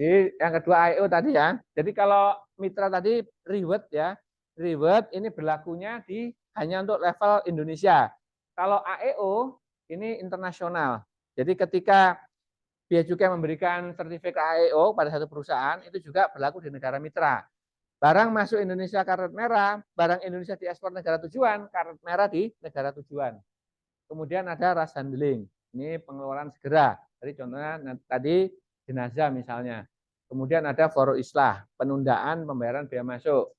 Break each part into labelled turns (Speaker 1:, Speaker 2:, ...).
Speaker 1: Jadi yang kedua AEO tadi ya. Jadi kalau mitra tadi reward ya, reward ini berlakunya di hanya untuk level Indonesia. Kalau AEO ini internasional. Jadi ketika Bea Cukai memberikan sertifikat AEO pada satu perusahaan, itu juga berlaku di negara mitra. Barang masuk Indonesia karet merah, barang Indonesia diekspor negara tujuan, karet merah di negara tujuan. Kemudian ada rush handling, ini pengeluaran segera. Jadi contohnya tadi jenazah misalnya. Kemudian ada foro islah, penundaan pembayaran bea masuk.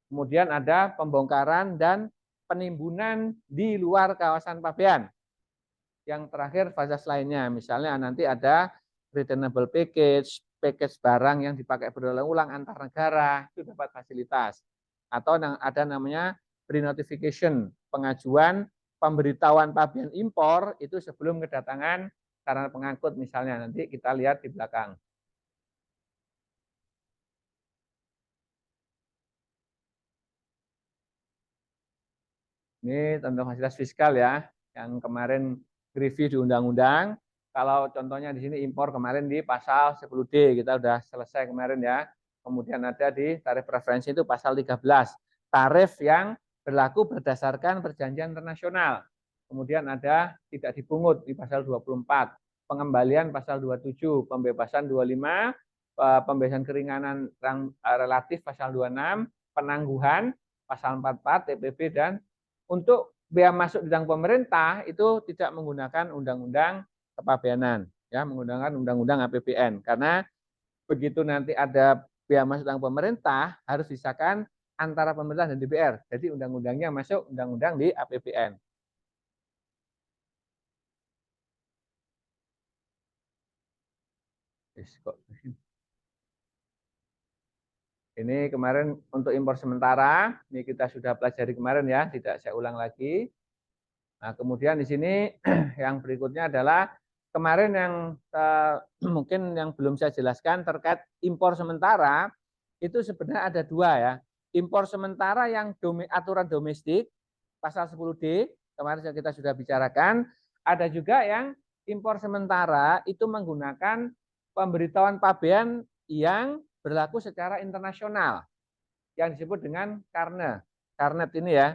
Speaker 1: Kemudian ada pembongkaran dan penimbunan di luar kawasan pabean. Yang terakhir fasilitas lainnya, misalnya nanti ada returnable package, package barang yang dipakai berulang-ulang antar negara, itu dapat fasilitas. Atau ada namanya pre-notification, pengajuan pemberitahuan pabean impor itu sebelum kedatangan sarana pengangkut misalnya. Nanti kita lihat di belakang. Ini tentang fasilitas fiskal ya, yang kemarin review di undang-undang. Kalau contohnya di sini impor kemarin di pasal 10D, kita sudah selesai kemarin ya. Kemudian ada di tarif preferensi itu pasal 13, tarif yang berlaku berdasarkan perjanjian internasional. Kemudian ada tidak dipungut di pasal 24, pengembalian pasal 27, pembebasan 25, pembebasan keringanan relatif pasal 26, penangguhan pasal 44, TPB, dan untuk bea masuk bidang pemerintah itu tidak menggunakan undang-undang kepabeanan, ya, menggunakan undang-undang APBN, karena begitu nanti ada bea masuk bidang pemerintah harus disahkan antara pemerintah dan DPR. Jadi undang-undangnya masuk undang-undang di APBN. Ini kemarin untuk impor sementara, ini kita sudah pelajari kemarin ya, tidak saya ulang lagi. Nah, kemudian di sini yang berikutnya adalah kemarin yang mungkin yang belum saya jelaskan terkait impor sementara, itu sebenarnya ada dua ya. Impor sementara yang aturan domestik, pasal 10D, kemarin kita sudah bicarakan. Ada juga yang impor sementara itu menggunakan pemberitahuan pabean yang berlaku secara internasional, yang disebut dengan karnet. Karnet ini ya.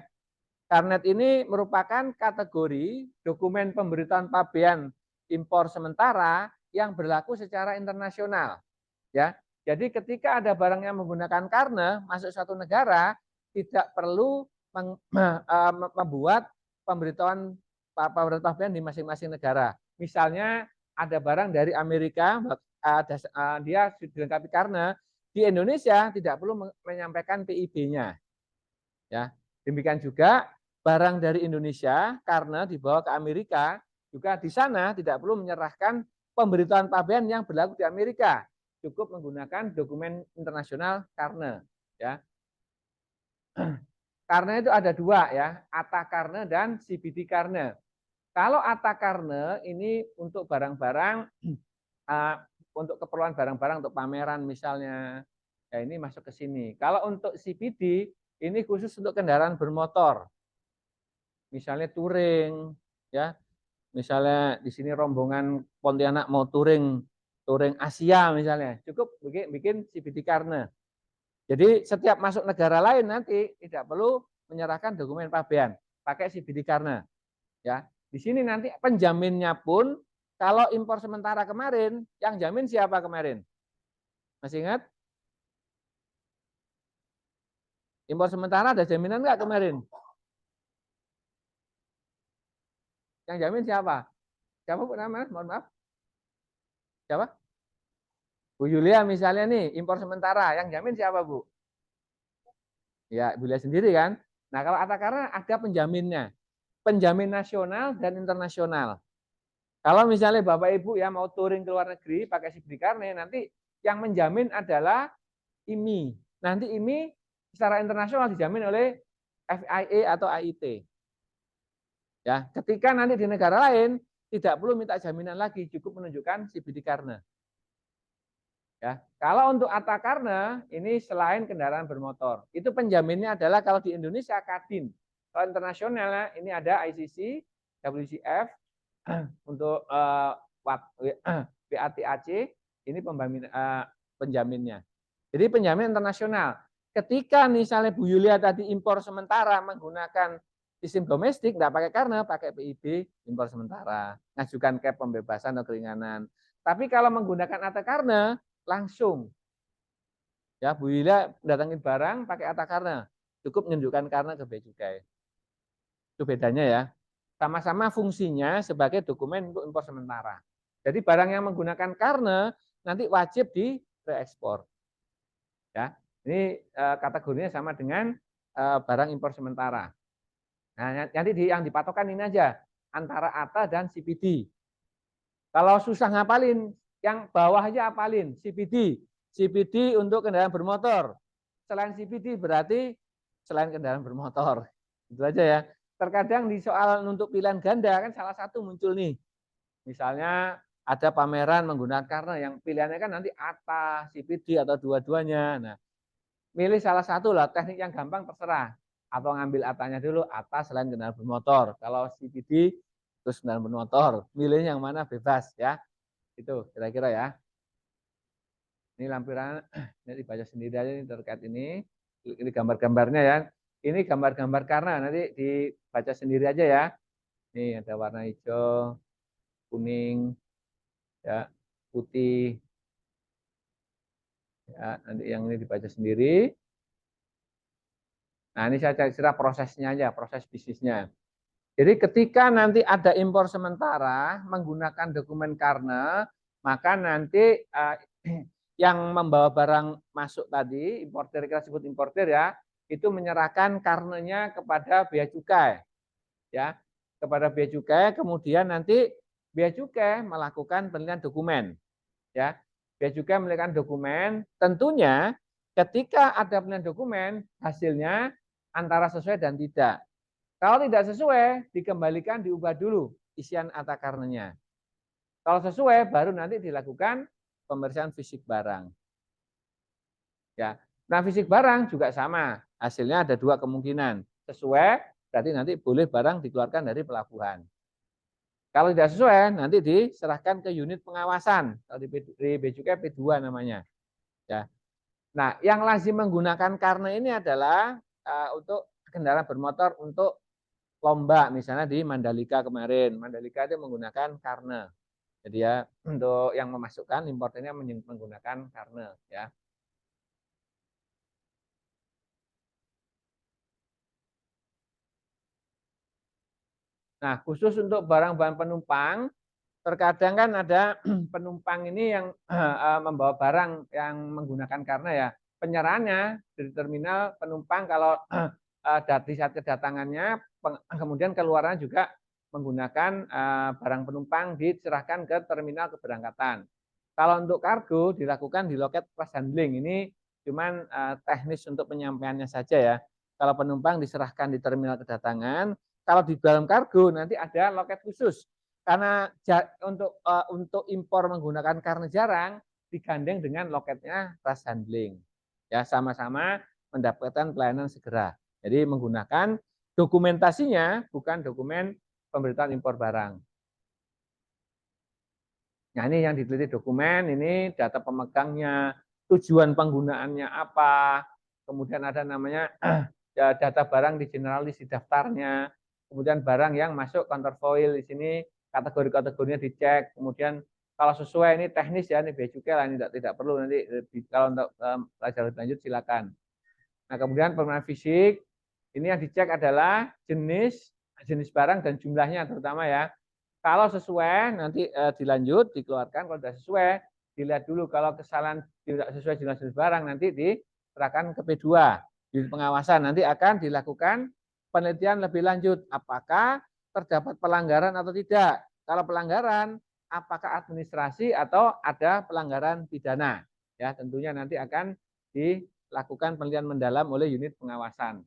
Speaker 1: Karnet ini merupakan kategori dokumen pemberitahuan pabean impor sementara yang berlaku secara internasional. Ya, jadi ketika ada barang yang menggunakan karnet masuk satu negara, tidak perlu membuat pemberitahuan pabean di masing-masing negara. Misalnya ada barang dari Amerika, dia dilengkapi karnet, di Indonesia tidak perlu menyampaikan PIB-nya. Ya, demikian juga barang dari Indonesia karena dibawa ke Amerika, juga di sana tidak perlu menyerahkan pemberitahuan pabean yang berlaku di Amerika, cukup menggunakan dokumen internasional karne. Ya, karne itu ada dua ya, ATA karne dan CBD karne. Kalau ATA karne ini untuk barang-barang untuk keperluan barang-barang untuk pameran misalnya, ya ini masuk ke sini. Kalau untuk CBD ini khusus untuk kendaraan bermotor, misalnya touring, ya, misalnya di sini rombongan Pontianak mau touring, touring Asia misalnya, cukup bikin CBD karne. Jadi setiap masuk negara lain nanti tidak perlu menyerahkan dokumen pabean, pakai CBD karne. Ya, di sini nanti penjaminnya pun kalau impor sementara kemarin, yang jamin siapa kemarin? Masih ingat? Impor sementara ada jaminan nggak kemarin? Yang jamin siapa? Siapa Bu namanya? Mohon maaf. Siapa? Bu Yulia misalnya nih, impor sementara. Yang jamin siapa Bu? Ya, Bu Yulia sendiri kan. Nah, kalau karena ada penjaminnya. Penjamin nasional dan internasional. Kalau misalnya Bapak Ibu ya mau touring ke luar negeri pakai SIBRI Karne, nanti yang menjamin adalah IMI. Nanti IMI secara internasional dijamin oleh FIA atau AIT. Ya, ketika nanti di negara lain tidak perlu minta jaminan lagi, cukup menunjukkan CBD Karne. Ya, kalau untuk ATA Karne ini selain kendaraan bermotor, itu penjaminnya adalah kalau di Indonesia Kadin. Kalau internasional ini ada ICC, WCF untuk BATAC, ini penjaminnya. Jadi penjamin internasional. Ketika misalnya Bu Yulia tadi impor sementara menggunakan sistem domestik, tidak pakai karena, pakai PIB impor sementara. Ngajukan cap pembebasan atau keringanan. Tapi kalau menggunakan akta karena, langsung. Ya, Bu Yulia datangin barang pakai akta karena. Cukup menunjukkan karena ke bea cukai. Itu bedanya ya. Sama-sama fungsinya sebagai dokumen untuk impor sementara. Jadi barang yang menggunakan karena nanti wajib di reekspor. Ya, ini kategorinya sama dengan barang impor sementara. Nah, nanti yang dipatokan ini aja antara ATA dan CPD. Kalau susah ngapalin, yang bawah aja apalin CPD. CPD untuk kendaraan bermotor. Selain CPD berarti selain kendaraan bermotor. Itu aja ya. Terkadang di soal untuk pilihan ganda kan salah satu muncul nih. Misalnya ada pameran menggunakan karena yang pilihannya kan nanti ATA, CPD atau dua-duanya. Nah, milih salah satu lah, teknik yang gampang terserah. Atau ngambil ATA-nya dulu, ATA selain kendaraan bermotor. Kalau CPD terus kendaraan bermotor, milih yang mana bebas ya. Itu kira-kira ya. Ini lampiran, ini dibaca sendiri aja ini terkait ini. Ini gambar-gambarnya ya. Ini gambar-gambar karena nanti dibaca sendiri aja ya. Ini ada warna hijau, kuning, ya, putih. Ya, nanti yang ini dibaca sendiri. Nah, ini saya kira prosesnya aja, proses bisnisnya. Jadi ketika nanti ada impor sementara menggunakan dokumen karena, maka nanti yang membawa barang masuk tadi, importer, kita sebut importer ya, itu menyerahkan karenanya kepada bea cukai. Ya, kepada bea cukai, kemudian nanti bea cukai melakukan penelitian dokumen. Ya, bea cukai melakukan dokumen, tentunya ketika ada penelitian dokumen, hasilnya antara sesuai dan tidak. Kalau tidak sesuai, dikembalikan diubah dulu isian akta karnanya. Kalau sesuai, baru nanti dilakukan pemeriksaan fisik barang. Ya, nah fisik barang juga sama. Hasilnya ada dua kemungkinan. Sesuai, berarti nanti boleh barang dikeluarkan dari pelabuhan. Kalau tidak sesuai, nanti diserahkan ke unit pengawasan. Kalau di bea cukai P2 namanya. Ya. Nah, yang lazim menggunakan karena ini adalah untuk kendaraan bermotor untuk lomba, misalnya di Mandalika kemarin. Mandalika itu menggunakan karena. Jadi ya untuk yang memasukkan importernya menggunakan karena ya. Nah, khusus untuk barang-barang penumpang, terkadang kan ada penumpang ini yang membawa barang yang menggunakan karena ya. Penyerahannya dari terminal penumpang kalau di saat kedatangannya, kemudian keluarannya juga menggunakan barang penumpang diserahkan ke terminal keberangkatan. Kalau untuk kargo dilakukan di loket flash handling. Ini cuman teknis untuk penyampaiannya saja ya. Kalau penumpang diserahkan di terminal kedatangan, kalau di dalam kargo nanti ada loket khusus. Karena untuk impor menggunakan karena jarang digandeng dengan loketnya flash handling. Ya, sama-sama mendapatkan pelayanan segera. Jadi menggunakan dokumentasinya bukan dokumen pemberitaan impor barang. Nah, ini yang diteliti dokumen, ini data pemegangnya, tujuan penggunaannya apa, kemudian ada namanya ya, data barang di generalis di daftarnya, kemudian barang yang masuk counterfoil di sini, kategori-kategorinya dicek, kemudian kalau sesuai ini teknis ya, ini bea cukai lah, ini tidak perlu nanti kalau untuk pelajaran lebih lanjut silakan. Nah, kemudian pemeriksaan fisik, ini yang dicek adalah jenis barang dan jumlahnya terutama ya. Kalau sesuai nanti dilanjut dikeluarkan, kalau tidak sesuai dilihat dulu, kalau kesalahan tidak sesuai jenis barang nanti diserahkan ke P2 di pengawasan, nanti akan dilakukan penelitian lebih lanjut apakah terdapat pelanggaran atau tidak. Kalau pelanggaran apakah administrasi atau ada pelanggaran pidana. Ya, tentunya nanti akan dilakukan penelitian mendalam oleh unit pengawasan.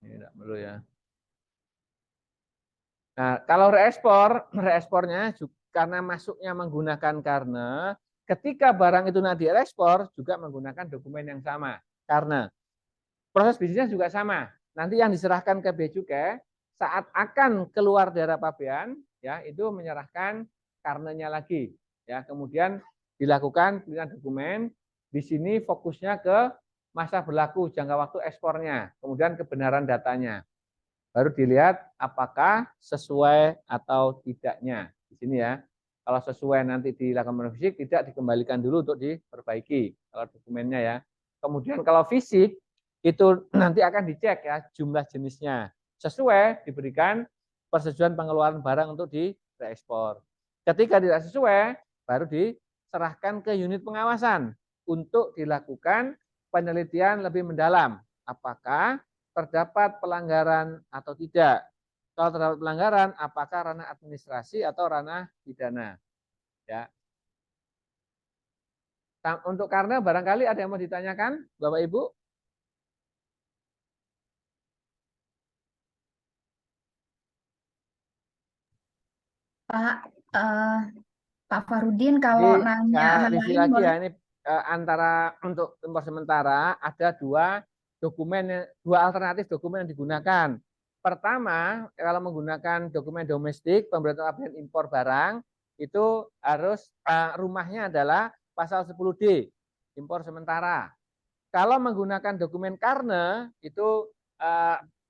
Speaker 1: Ini tidak perlu ya. Nah, kalau reekspornya karena masuknya menggunakan karena, ketika barang itu nanti diekspor juga menggunakan dokumen yang sama. Karena proses bisnisnya juga sama. Nanti yang diserahkan ke bea cukai saat akan keluar dari pabean, ya itu menyerahkan karenanya lagi. Ya, kemudian dilakukan pemilihan dokumen. Di sini fokusnya ke masa berlaku, jangka waktu ekspornya, kemudian kebenaran datanya. Baru dilihat apakah sesuai atau tidaknya. Di sini ya. Kalau sesuai nanti dilakukan fisik, tidak dikembalikan dulu untuk diperbaiki kalau dokumennya ya. Kemudian kalau fisik itu nanti akan dicek ya jumlah jenisnya. Sesuai diberikan persetujuan pengeluaran barang untuk direekspor. Ketika tidak sesuai, baru diserahkan ke unit pengawasan untuk dilakukan penelitian lebih mendalam. Apakah terdapat pelanggaran atau tidak? Kalau terdapat pelanggaran, apakah ranah administrasi atau ranah pidana? Ya. Untuk karena barangkali ada yang mau ditanyakan, Bapak Ibu?
Speaker 2: Pak, Pak Farudin kalau
Speaker 1: Jadi
Speaker 2: nanya
Speaker 1: saya
Speaker 2: hal
Speaker 1: review
Speaker 2: lain
Speaker 1: lagi
Speaker 2: boleh?
Speaker 1: ya, ini antara untuk impor sementara ada dua alternatif dokumen yang digunakan. Pertama, kalau menggunakan dokumen domestik pemberitahuan impor barang itu harus rumahnya adalah pasal 10D impor sementara. Kalau menggunakan dokumen karne itu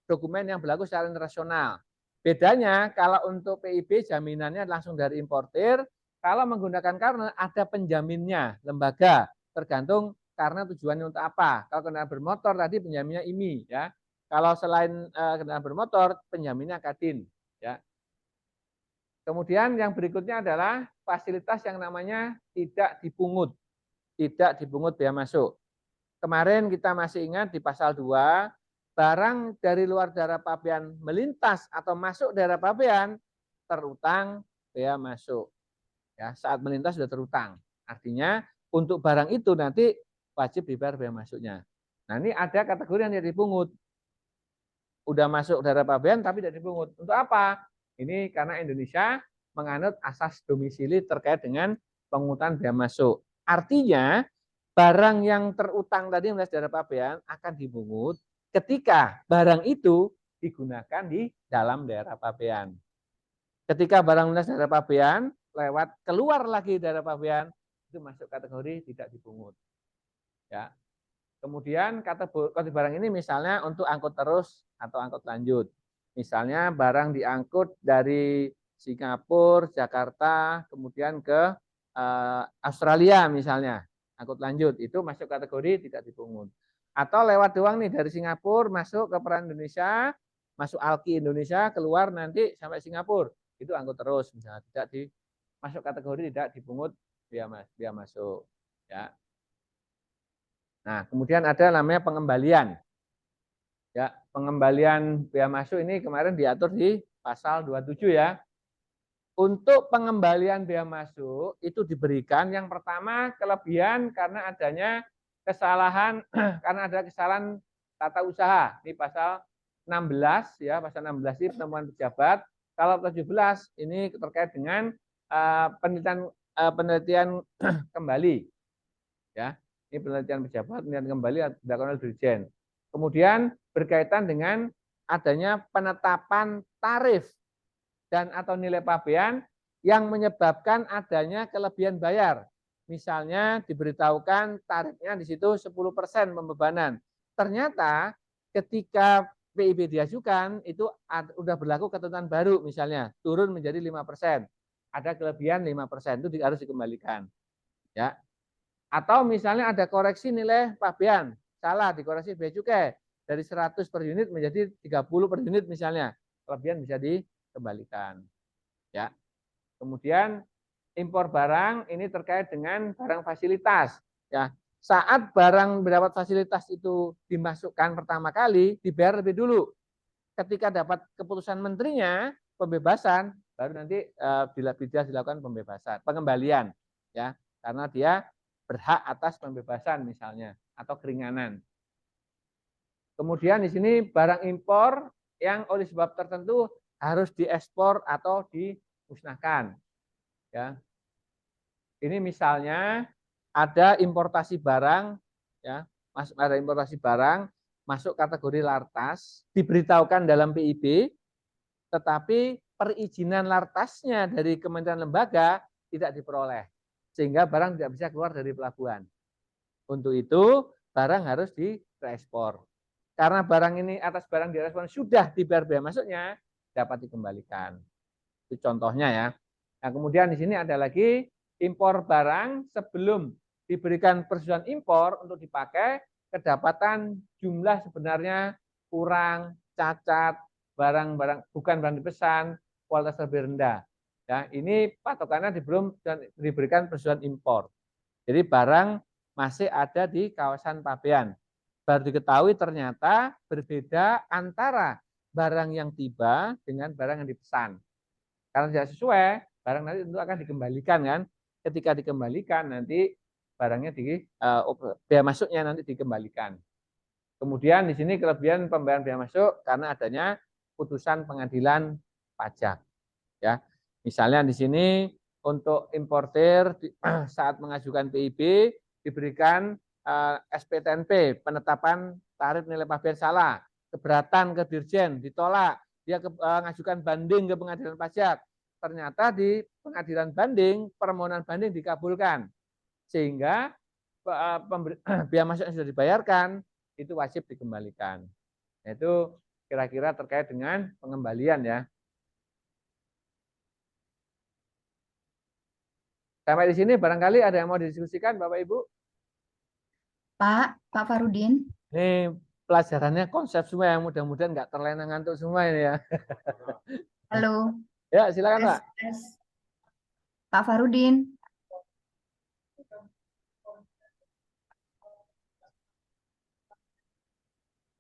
Speaker 1: dokumen yang berlaku secara internasional. Bedanya kalau untuk PIB jaminannya langsung dari importir, kalau menggunakan karne ada penjaminnya, lembaga, tergantung karena tujuannya untuk apa. Kalau kendaraan bermotor tadi penjaminnya IMI ya. Kalau selain kendaraan bermotor penjaminnya Kadin ya. Kemudian yang berikutnya adalah fasilitas yang namanya tidak dipungut. Tidak dipungut biaya masuk. Kemarin kita masih ingat di pasal 2, barang dari luar daerah pabean melintas atau masuk daerah pabean terutang bea masuk. Ya, saat melintas sudah terutang. Artinya untuk barang itu nanti wajib dibayar bea masuknya. Nah, ini ada kategori yang tidak dipungut. Udah masuk daerah pabean tapi tidak dipungut. Untuk apa? Ini karena Indonesia menganut asas domisili terkait dengan penghutang bea masuk. Artinya barang yang terutang tadi melalui daerah pabean akan dipungut ketika barang itu digunakan di dalam daerah pabean. Ketika barang melintas daerah pabean lewat keluar lagi daerah pabean itu masuk kategori tidak dipungut. Ya. Kemudian kategori barang ini misalnya untuk angkut terus atau angkut lanjut. Misalnya barang diangkut dari Singapura, Jakarta, kemudian ke Australia misalnya angkut lanjut itu masuk kategori tidak dipungut. Atau lewat doang nih dari Singapura masuk ke peran Indonesia, masuk Alki Indonesia, keluar nanti sampai Singapura itu angkut terus misalnya tidak masuk kategori tidak dipungut biaya masuk. Ya. Nah, kemudian ada namanya pengembalian. Ya, pengembalian bea masuk ini kemarin diatur di pasal 27 ya. Untuk pengembalian bea masuk itu diberikan yang pertama kelebihan karena adanya kesalahan karena ada kesalahan tata usaha. Ini pasal 16 ya, pasal 16 ini penemuan pejabat. Kalau 17 ini terkait dengan penelitian kembali ya. Ini penelitian pejabat, penelitian kembali dilakukan oleh Dirjen. Kemudian berkaitan dengan adanya penetapan tarif dan atau nilai pabean yang menyebabkan adanya kelebihan bayar. Misalnya diberitahukan tarifnya di situ 10% pembebanan. Ternyata ketika PIB diajukan itu sudah berlaku ketentuan baru misalnya turun menjadi 5%. Ada kelebihan 5% itu harus dikembalikan. Ya. Atau misalnya ada koreksi nilai pabean, salah dikoreksi bea cukai dari 100 per unit menjadi 30 per unit misalnya. Kelebihan bisa dikembalikan. Ya. Kemudian impor barang ini terkait dengan barang fasilitas. Ya. Saat barang mendapat fasilitas itu dimasukkan pertama kali, dibayar lebih dulu. Ketika dapat keputusan menterinya, pembebasan, baru nanti bila dilakukan pembebasan, pengembalian. Ya. Karena dia berhak atas pembebasan misalnya atau keringanan. Kemudian di sini barang impor yang oleh sebab tertentu harus diekspor atau dimusnahkan. Ya. Ini misalnya ada importasi barang, ya, ada importasi barang masuk kategori lartas, diberitahukan dalam PIB, tetapi perizinan lartasnya dari kementerian lembaga tidak diperoleh. sehingga barang tidak bisa keluar dari pelabuhan. Untuk itu barang harus direekspor. Karena barang ini atas barang direekspor sudah dibayar bea masuknya, dapat dikembalikan. Itu contohnya ya. Nah, kemudian di sini ada lagi impor barang sebelum diberikan persetujuan impor untuk dipakai, kedapatan jumlah sebenarnya kurang, cacat, barang-barang bukan barang dipesan, kualitas lebih rendah. Ya, ini patokannya belum diberikan persetujuan impor. Jadi barang masih ada di kawasan pabean. Baru diketahui ternyata berbeda antara barang yang tiba dengan barang yang dipesan. Karena tidak sesuai, barang nanti tentu akan dikembalikan kan. Ketika dikembalikan nanti barangnya bea masuknya nanti dikembalikan. Kemudian di sini kelebihan pembayaran bea masuk karena adanya putusan pengadilan pajak. Ya, misalnya di sini untuk importer saat mengajukan PIB diberikan SPTNP, penetapan tarif nilai pabean salah, keberatan ke Dirjen, ditolak, dia mengajukan banding ke pengadilan pajak, ternyata di pengadilan banding permohonan banding dikabulkan, sehingga biaya masuk yang sudah dibayarkan itu wajib dikembalikan. Itu kira-kira terkait dengan pengembalian ya. Sampai di sini barangkali ada yang mau didiskusikan Bapak Ibu?
Speaker 2: Pak Farudin.
Speaker 1: Ini pelajarannya konsep semua yang mudah-mudahan nggak terlena ngantuk semua ini ya.
Speaker 2: Halo.
Speaker 1: Ya silakan Pak.
Speaker 2: Pak Farudin.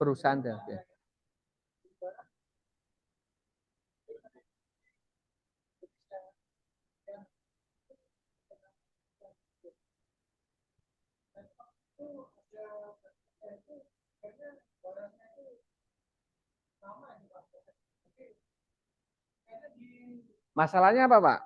Speaker 1: Perusahaan dan ya. Masalahnya apa Pak?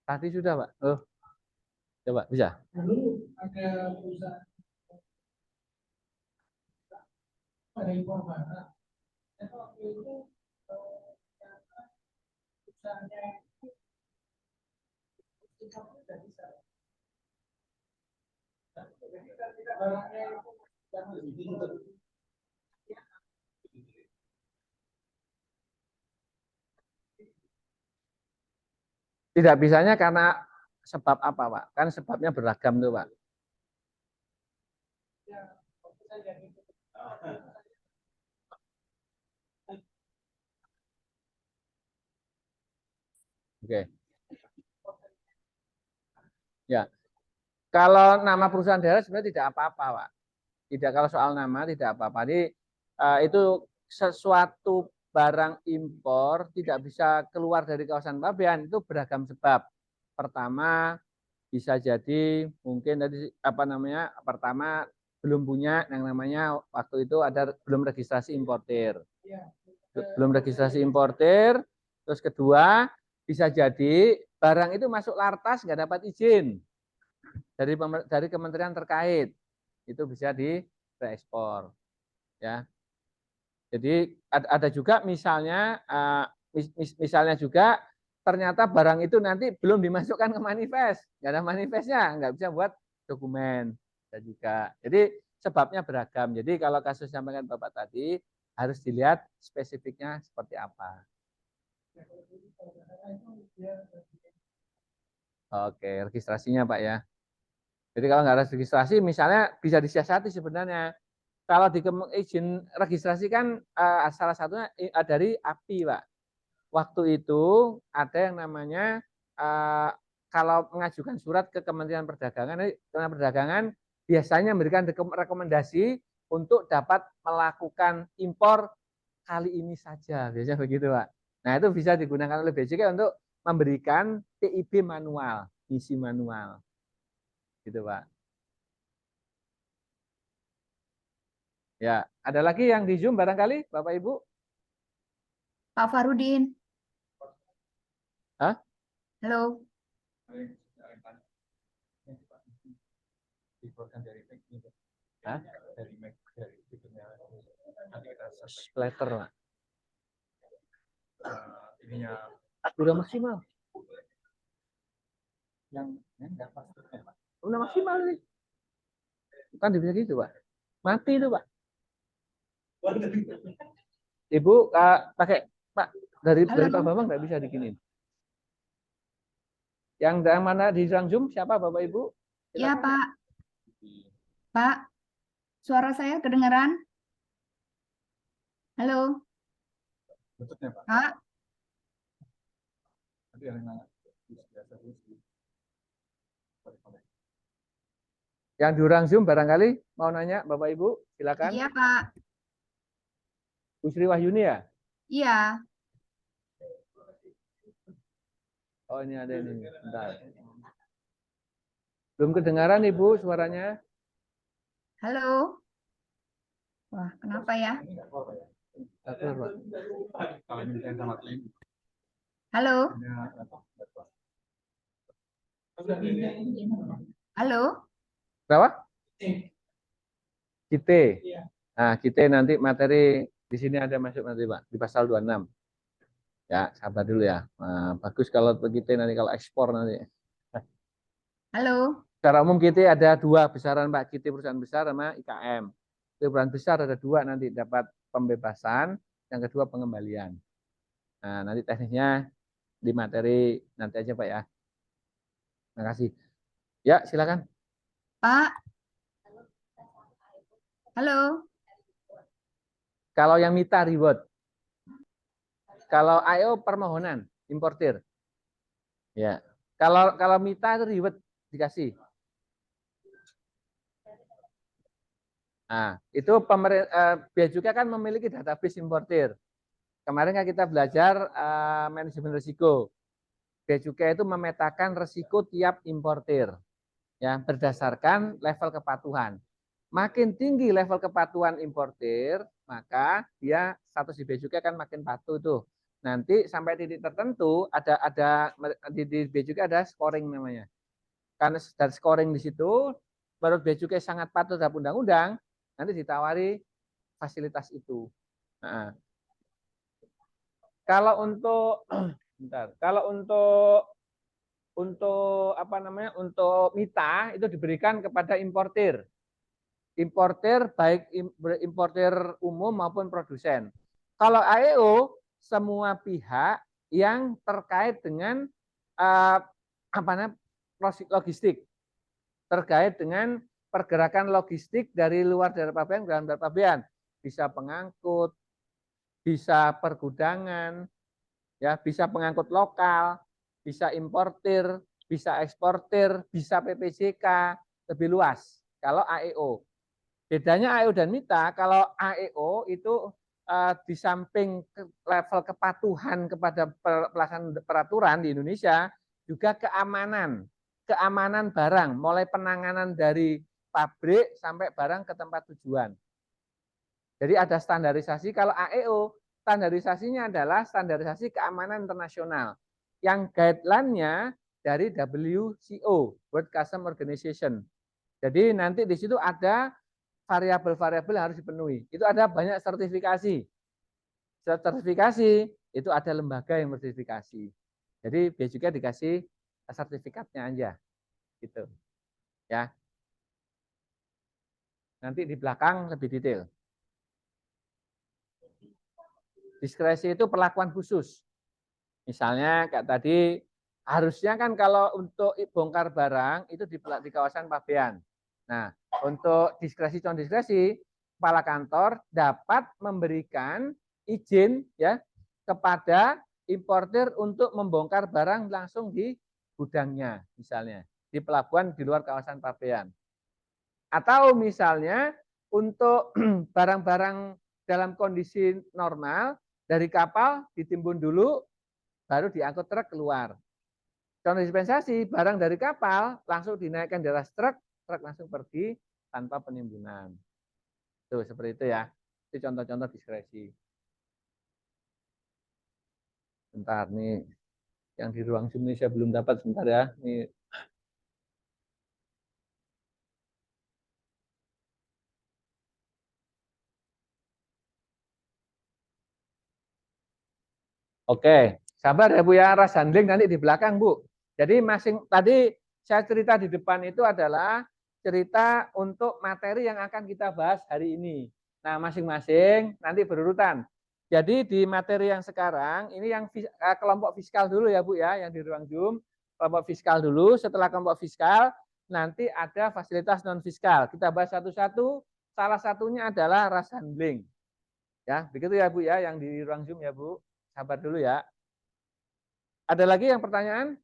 Speaker 1: Tadi sudah Pak. Oh, coba bisa.
Speaker 3: Lalu ada perusahaan ada impor barang. Dan waktu itu perusahaannya itu tidak bisa. Jadi ketika barangnya itu yang lebih
Speaker 1: Tidak bisanya karena sebab apa Pak? Kan sebabnya beragam tuh Pak. Oke. Ya. Kalau nama perusahaan daerah sebenarnya tidak apa-apa Pak. Tidak, kalau soal nama tidak apa-apa. Jadi itu sesuatu barang impor tidak bisa keluar dari kawasan pabean itu beragam sebab. Pertama bisa jadi mungkin tadi apa namanya, pertama belum punya yang namanya waktu itu ada belum registrasi importir. Belum registrasi importir. Terus kedua bisa jadi barang itu masuk lartas nggak dapat izin dari kementerian terkait, itu bisa direekspor ya. Jadi ada juga misalnya misalnya juga ternyata barang itu nanti belum dimasukkan ke manifest, nggak ada manifestnya, nggak bisa buat dokumen. Dan juga jadi sebabnya beragam. Jadi kalau kasus sampaikan Bapak tadi harus dilihat spesifiknya seperti apa. Oke, registrasinya Pak ya. Jadi kalau nggak ada registrasi, misalnya bisa disiasati sebenarnya. Kalau di izin registrasi kan salah satunya dari API, Pak. Waktu itu ada yang namanya kalau mengajukan surat ke Kementerian Perdagangan biasanya memberikan rekomendasi untuk dapat melakukan impor kali ini saja, biasanya begitu, Pak. Nah, itu bisa digunakan oleh BJK untuk memberikan TIB manual, misi manual. Gitu, Pak. Ya, ada lagi yang di Zoom barangkali, Bapak Ibu?
Speaker 2: Pak Farudin.
Speaker 1: Hah?
Speaker 2: Halo.
Speaker 1: Hah?
Speaker 3: dari fiturnya nanti kita
Speaker 1: Splatter lah.
Speaker 3: ininya
Speaker 1: Udah maksimal.
Speaker 3: yang enggak pasti Pak.
Speaker 1: Udah maksimal ini. Kan bisa gitu, Pak. Mati itu, Pak. Ibu pakai Pak dari
Speaker 2: Halo.
Speaker 1: Pak Bambang nggak bisa diginin. Yang mana di Zoom siapa Bapak Ibu?
Speaker 2: Ya,
Speaker 1: Silakan.
Speaker 2: Pak. Pak, suara saya kedengaran? Halo,
Speaker 3: Bentuknya Pak.
Speaker 2: Pak.
Speaker 3: Nanti yang mana? Biasa dulu sih.
Speaker 1: Yang diurang Zoom barangkali mau nanya Bapak Ibu, silakan.
Speaker 2: Iya, Pak.
Speaker 1: Bu Sri Wahyuni ya?
Speaker 2: Iya.
Speaker 1: Oh ini ada ini. Bentar. Belum kedengaran Ibu suaranya?
Speaker 2: Halo. Wah, kenapa ya?
Speaker 3: Ini enggak apa-apa ya.
Speaker 1: Nggak keluar, Pak.
Speaker 3: Kalau minta sama klaim.
Speaker 2: Halo.
Speaker 3: Halo.
Speaker 2: Halo.
Speaker 1: Berapa? Kita.
Speaker 3: Iya.
Speaker 1: Nah, kita nanti materi di sini ada masuk nanti Pak, di pasal 26. Ya, sabar dulu ya. Nah, bagus kalau kita nanti kalau ekspor nanti.
Speaker 2: Halo.
Speaker 1: Secara umum kita ada dua besaran Pak, kita perusahaan besar sama IKM. Perusahaan besar ada dua nanti dapat pembebasan, yang kedua pengembalian. Nah, nanti teknisnya di materi nanti aja Pak ya. Terima kasih. Ya, silakan.
Speaker 2: Pak. Halo.
Speaker 1: Kalau yang MITA reward. Kalau IO permohonan importir. Ya. Kalau MITA itu reward dikasih. Nah, itu Bea Cukai kan memiliki database importir. Kemarin kan kita belajar manajemen risiko. Bea Cukai itu memetakan risiko tiap importir ya berdasarkan level kepatuhan. Makin tinggi level kepatuhan importir, maka dia status di Bea Cukai kan makin patuh tuh. Nanti sampai titik tertentu ada di Bea Cukai ada scoring namanya. Karena dari scoring di situ, baru Bea Cukai sangat patuh terhadap undang-undang, nanti ditawari fasilitas itu. Nah, kalau untuk bentar, kalau untuk apa namanya? Untuk MITA itu diberikan kepada importir. Importir baik importir umum maupun produsen. Kalau AEO semua pihak yang terkait dengan apa namanya? Logistik. Terkait dengan pergerakan logistik dari luar daerah pabean ke dalam daerah pabean. Bisa pengangkut, bisa pergudangan, ya bisa pengangkut lokal, bisa importir, bisa eksportir, bisa PPJK, lebih luas. Kalau AEO, bedanya AEO dan MITA, kalau AEO itu di samping level kepatuhan kepada pelaksanaan peraturan di Indonesia, juga keamanan barang, mulai penanganan dari pabrik sampai barang ke tempat tujuan. Jadi ada standarisasi. Kalau AEO, standarisasinya adalah standarisasi keamanan internasional. Yang guideline-nya dari WCO, World Customs Organization. Jadi nanti di situ ada variabel-variabel yang harus dipenuhi. Itu ada banyak sertifikasi. Sertifikasi itu ada lembaga yang bersertifikasi. Jadi Bea Cukai dikasih sertifikatnya aja. Gitu. Ya. Nanti di belakang lebih detail. Diskresi itu perlakuan khusus. Misalnya kayak tadi, harusnya kan kalau untuk bongkar barang itu di kawasan pabean. Nah, untuk diskresi non diskresi, kepala kantor dapat memberikan izin ya kepada importir untuk membongkar barang langsung di gudangnya, misalnya di pelabuhan di luar kawasan pabean. Atau misalnya untuk barang-barang dalam kondisi normal dari kapal ditimbun dulu baru diangkut truk keluar. Contoh dispensasi, barang dari kapal langsung dinaikkan di atas truk, truk langsung pergi tanpa penimbunan. Tuh, seperti itu ya. Itu contoh-contoh diskresi. Bentar nih, yang di ruang Zoom ini saya belum dapat sebentar ya. Ini Oke, sabar ya Bu ya, ras handling nanti di belakang Bu. Jadi tadi saya cerita di depan itu adalah cerita untuk materi yang akan kita bahas hari ini. Nah, masing-masing nanti berurutan. Jadi di materi yang sekarang ini yang kelompok fiskal dulu ya Bu ya, yang di ruang Zoom. Kelompok fiskal dulu, setelah kelompok fiskal nanti ada fasilitas non fiskal. Kita bahas satu-satu. Salah satunya adalah ras handling. Ya, begitu ya Bu ya, yang di ruang Zoom ya Bu. Sabar dulu ya. Ada lagi yang pertanyaan?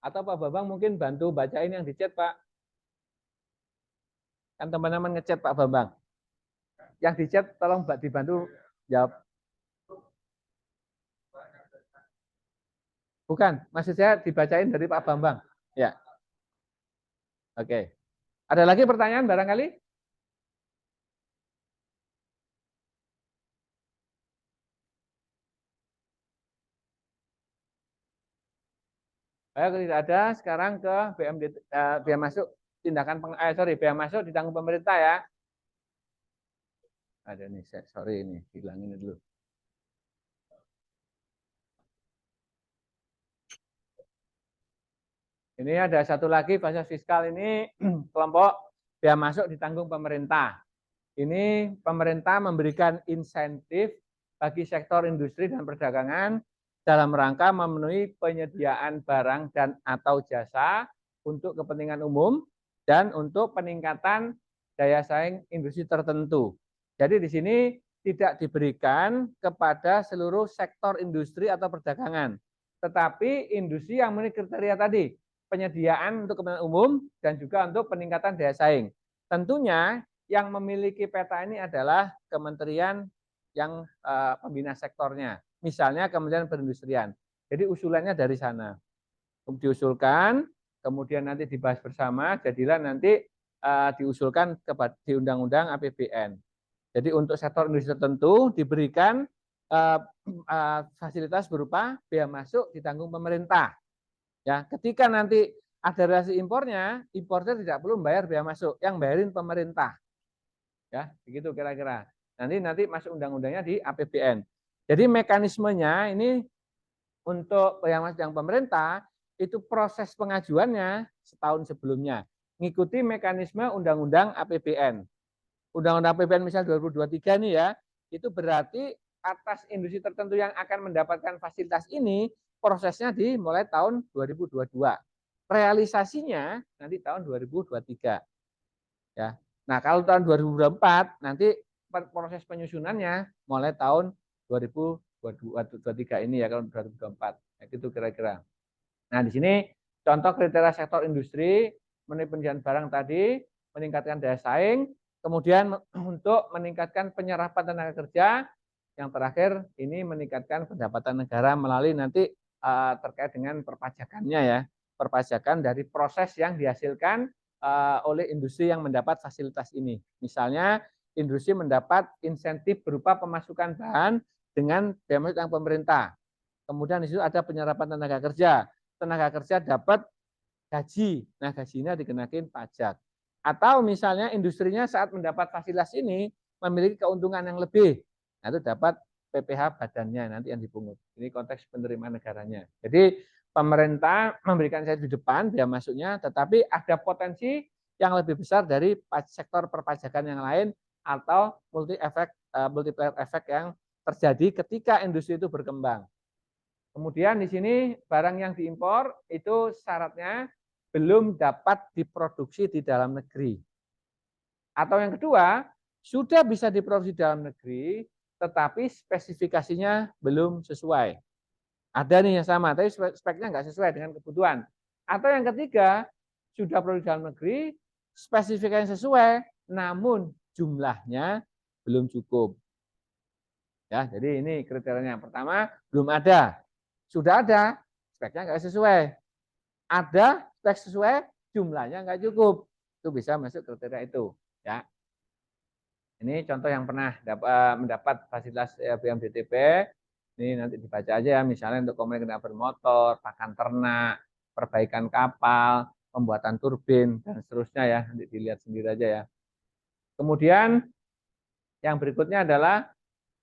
Speaker 1: Atau Pak Bambang mungkin bantu bacain yang di chat, Pak. Kan teman-teman ngechat Pak Bambang. Yang di chat tolong dibantu jawab. Bukan, maksud saya dibacain dari Pak Bambang. Ya. Oke. Ada lagi pertanyaan barangkali? Kalau tidak ada, sekarang ke biaya masuk tindakan biaya masuk ditanggung pemerintah ya. Ada nih, sorry ini, hilangin dulu. Ini ada satu lagi fasilitas fiskal ini kelompok biaya masuk ditanggung pemerintah. Ini pemerintah memberikan insentif bagi sektor industri dan perdagangan dalam rangka memenuhi penyediaan barang dan atau jasa untuk kepentingan umum dan untuk peningkatan daya saing industri tertentu. Jadi di sini tidak diberikan kepada seluruh sektor industri atau perdagangan, tetapi industri yang memenuhi kriteria tadi, penyediaan untuk kepentingan umum dan juga untuk peningkatan daya saing. Tentunya yang memiliki peta ini adalah kementerian yang pembina sektornya. Misalnya Kementerian Perindustrian. Jadi usulannya dari sana. Diusulkan, kemudian nanti dibahas bersama, jadilah nanti diusulkan di Undang-Undang APBN. Jadi untuk sektor industri tertentu diberikan fasilitas berupa biaya masuk ditanggung pemerintah. Ya, ketika nanti ada relasi importer tidak perlu membayar biaya masuk, yang bayarin pemerintah. Ya, begitu kira-kira. Nanti masuk undang-undangnya di APBN. Jadi mekanismenya ini untuk yang pemerintah itu proses pengajuannya setahun sebelumnya. Ngikuti mekanisme undang-undang APBN. Undang-undang APBN misal 2023 nih ya, itu berarti atas industri tertentu yang akan mendapatkan fasilitas ini prosesnya dimulai tahun 2022. Realisasinya nanti tahun 2023. Ya. Nah, kalau tahun 2024 nanti proses penyusunannya mulai tahun 2023 ini ya, kalau 2024. Ya, gitu kira-kira. Nah, di sini contoh kriteria sektor industri, memenuhi penyediaan barang tadi, meningkatkan daya saing, kemudian untuk meningkatkan penyerapan tenaga kerja, yang terakhir ini meningkatkan pendapatan negara melalui nanti terkait dengan perpajakannya ya, perpajakan dari proses yang dihasilkan oleh industri yang mendapat fasilitas ini. Misalnya industri mendapat insentif berupa pemasukan bahan dengan biaya masuk yang pemerintah. Kemudian di situ ada penyerapan tenaga kerja. Tenaga kerja dapat gaji. Nah, gajinya dikenakan pajak. Atau misalnya industrinya saat mendapat fasilitas ini memiliki keuntungan yang lebih. Nah, itu dapat PPh badannya nanti yang dipungut. Ini konteks penerimaan negaranya. Jadi pemerintah memberikan saya di depan biaya masuknya, tetapi ada potensi yang lebih besar dari sektor perpajakan yang lain atau multiplier efek yang terjadi ketika industri itu berkembang. Kemudian di sini barang yang diimpor itu syaratnya belum dapat diproduksi di dalam negeri. Atau yang kedua, sudah bisa diproduksi di dalam negeri, tetapi spesifikasinya belum sesuai. Ada nih yang sama, tapi speknya nggak sesuai dengan kebutuhan. Atau yang ketiga, sudah produksi dalam negeri, spesifikasinya sesuai, namun jumlahnya belum cukup. Ya, jadi ini kriterianya. Pertama, belum ada. Sudah ada, speknya nggak sesuai. Ada, spek sesuai, jumlahnya nggak cukup. Itu bisa masuk kriteria itu. Ya. Ini contoh yang pernah mendapat fasilitas BMDTP. Ini nanti dibaca aja ya, misalnya untuk komunikasi bermotor, pakan ternak, perbaikan kapal, pembuatan turbin, dan seterusnya ya. Nanti dilihat sendiri aja ya. Kemudian yang berikutnya adalah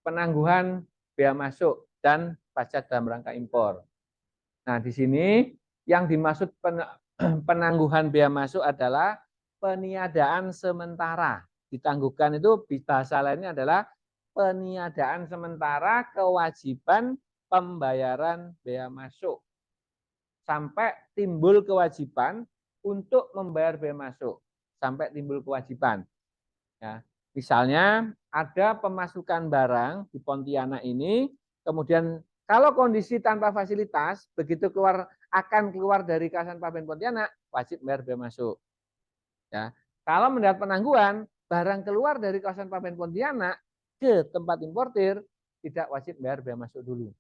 Speaker 1: penangguhan bea masuk dan pajak dalam rangka impor. Nah, di sini yang dimaksud penangguhan bea masuk adalah peniadaan sementara. Ditangguhkan itu bahasa lainnya adalah peniadaan sementara kewajiban pembayaran bea masuk sampai timbul kewajiban untuk membayar bea masuk, sampai timbul kewajiban. Ya, misalnya ada pemasukan barang di Pontianak ini, kemudian kalau kondisi tanpa fasilitas, begitu akan keluar dari kawasan Pabean Pontianak, wajib bayar bea masuk. Ya, kalau mendapat penangguhan, barang keluar dari kawasan Pabean Pontianak ke tempat importir, tidak wajib bayar bea masuk dulu.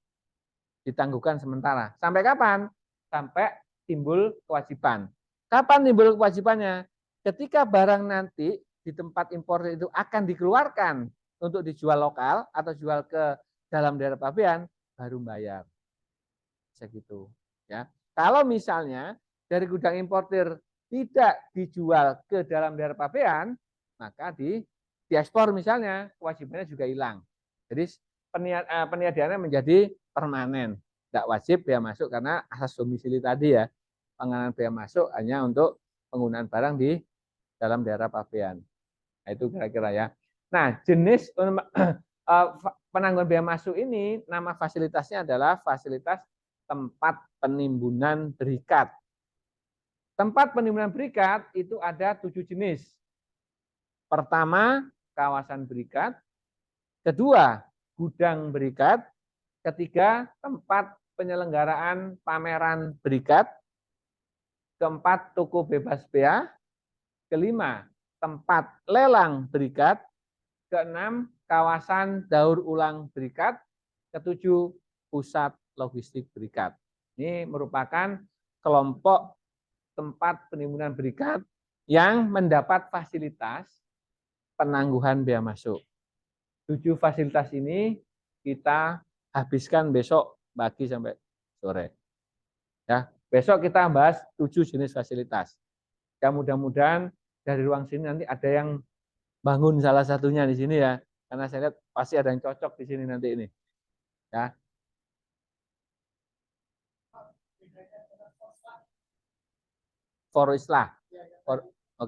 Speaker 1: Ditangguhkan sementara. Sampai kapan? Sampai timbul kewajiban. Kapan timbul kewajibannya? Ketika barang nanti di tempat impor itu akan dikeluarkan untuk dijual lokal atau jual ke dalam daerah pabean, baru bayar. Segitu. Ya. Kalau misalnya dari gudang importir tidak dijual ke dalam daerah pabean, maka diekspor misalnya, kewajibannya juga hilang. Jadi peniadaannya menjadi permanen. Tidak wajib bea masuk karena asas domisili tadi ya. Pengenaan bea masuk hanya untuk penggunaan barang di dalam daerah pabean. Nah, itu kira-kira ya. Nah, jenis penangguhan bea masuk ini, nama fasilitasnya adalah fasilitas tempat penimbunan berikat. Tempat penimbunan berikat itu ada 7 jenis. Pertama, kawasan berikat. Kedua, gudang berikat. Ketiga, tempat penyelenggaraan pameran berikat. Keempat, toko bebas bea. Kelima, tempat lelang berikat. Keenam, kawasan daur ulang berikat. Ketujuh, pusat logistik berikat. Ini merupakan kelompok tempat penimbunan berikat yang mendapat fasilitas penangguhan bea masuk. 7 fasilitas ini kita habiskan besok pagi sampai sore. Ya, besok kita bahas 7 jenis fasilitas. Ya, mudah-mudahan dari ruang sini nanti ada yang bangun salah satunya di sini ya. Karena saya lihat pasti ada yang cocok di sini nanti ini. Ya. Forislah.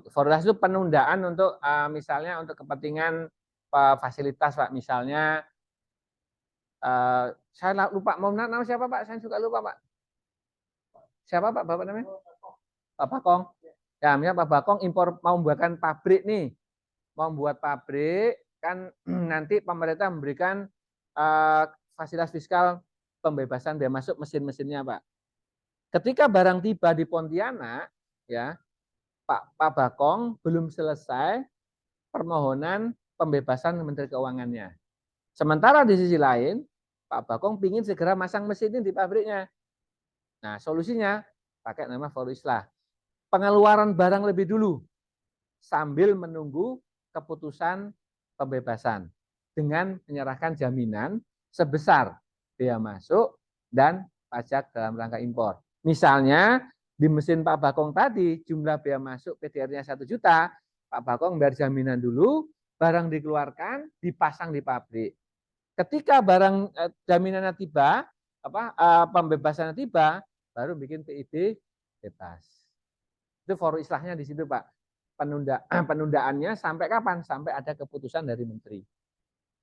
Speaker 1: Forislah itu penundaan untuk misalnya untuk kepentingan fasilitas Pak. Misalnya saya lupa mau nama siapa Pak? Saya juga lupa Pak. Siapa Pak Bapak namanya? Pak Bakong. Ya, misalnya Pak Bakong impor mau membuatkan pabrik nih. Mau membuat pabrik kan nanti pemerintah memberikan fasilitas fiskal pembebasan bea masuk mesin-mesinnya Pak. Ketika barang tiba di Pontianak, ya Pak Bakong belum selesai permohonan pembebasan Menteri Keuangannya. Sementara di sisi lain, Pak Bakong ingin segera masang mesin ini di pabriknya. Nah, solusinya pakai nama Forislah. Pengeluaran barang lebih dulu sambil menunggu keputusan pembebasan dengan menyerahkan jaminan sebesar bea masuk dan pajak dalam rangka impor. Misalnya di mesin Pak Bakong tadi jumlah bea masuk PDR-nya 1 juta, Pak Bakong bayar jaminan dulu, barang dikeluarkan, dipasang di pabrik. Ketika barang jaminannya tiba, pembebasannya tiba, baru bikin PIB bebas. Itu forum islahnya di situ Pak. Penundaannya sampai kapan? Sampai ada keputusan dari menteri.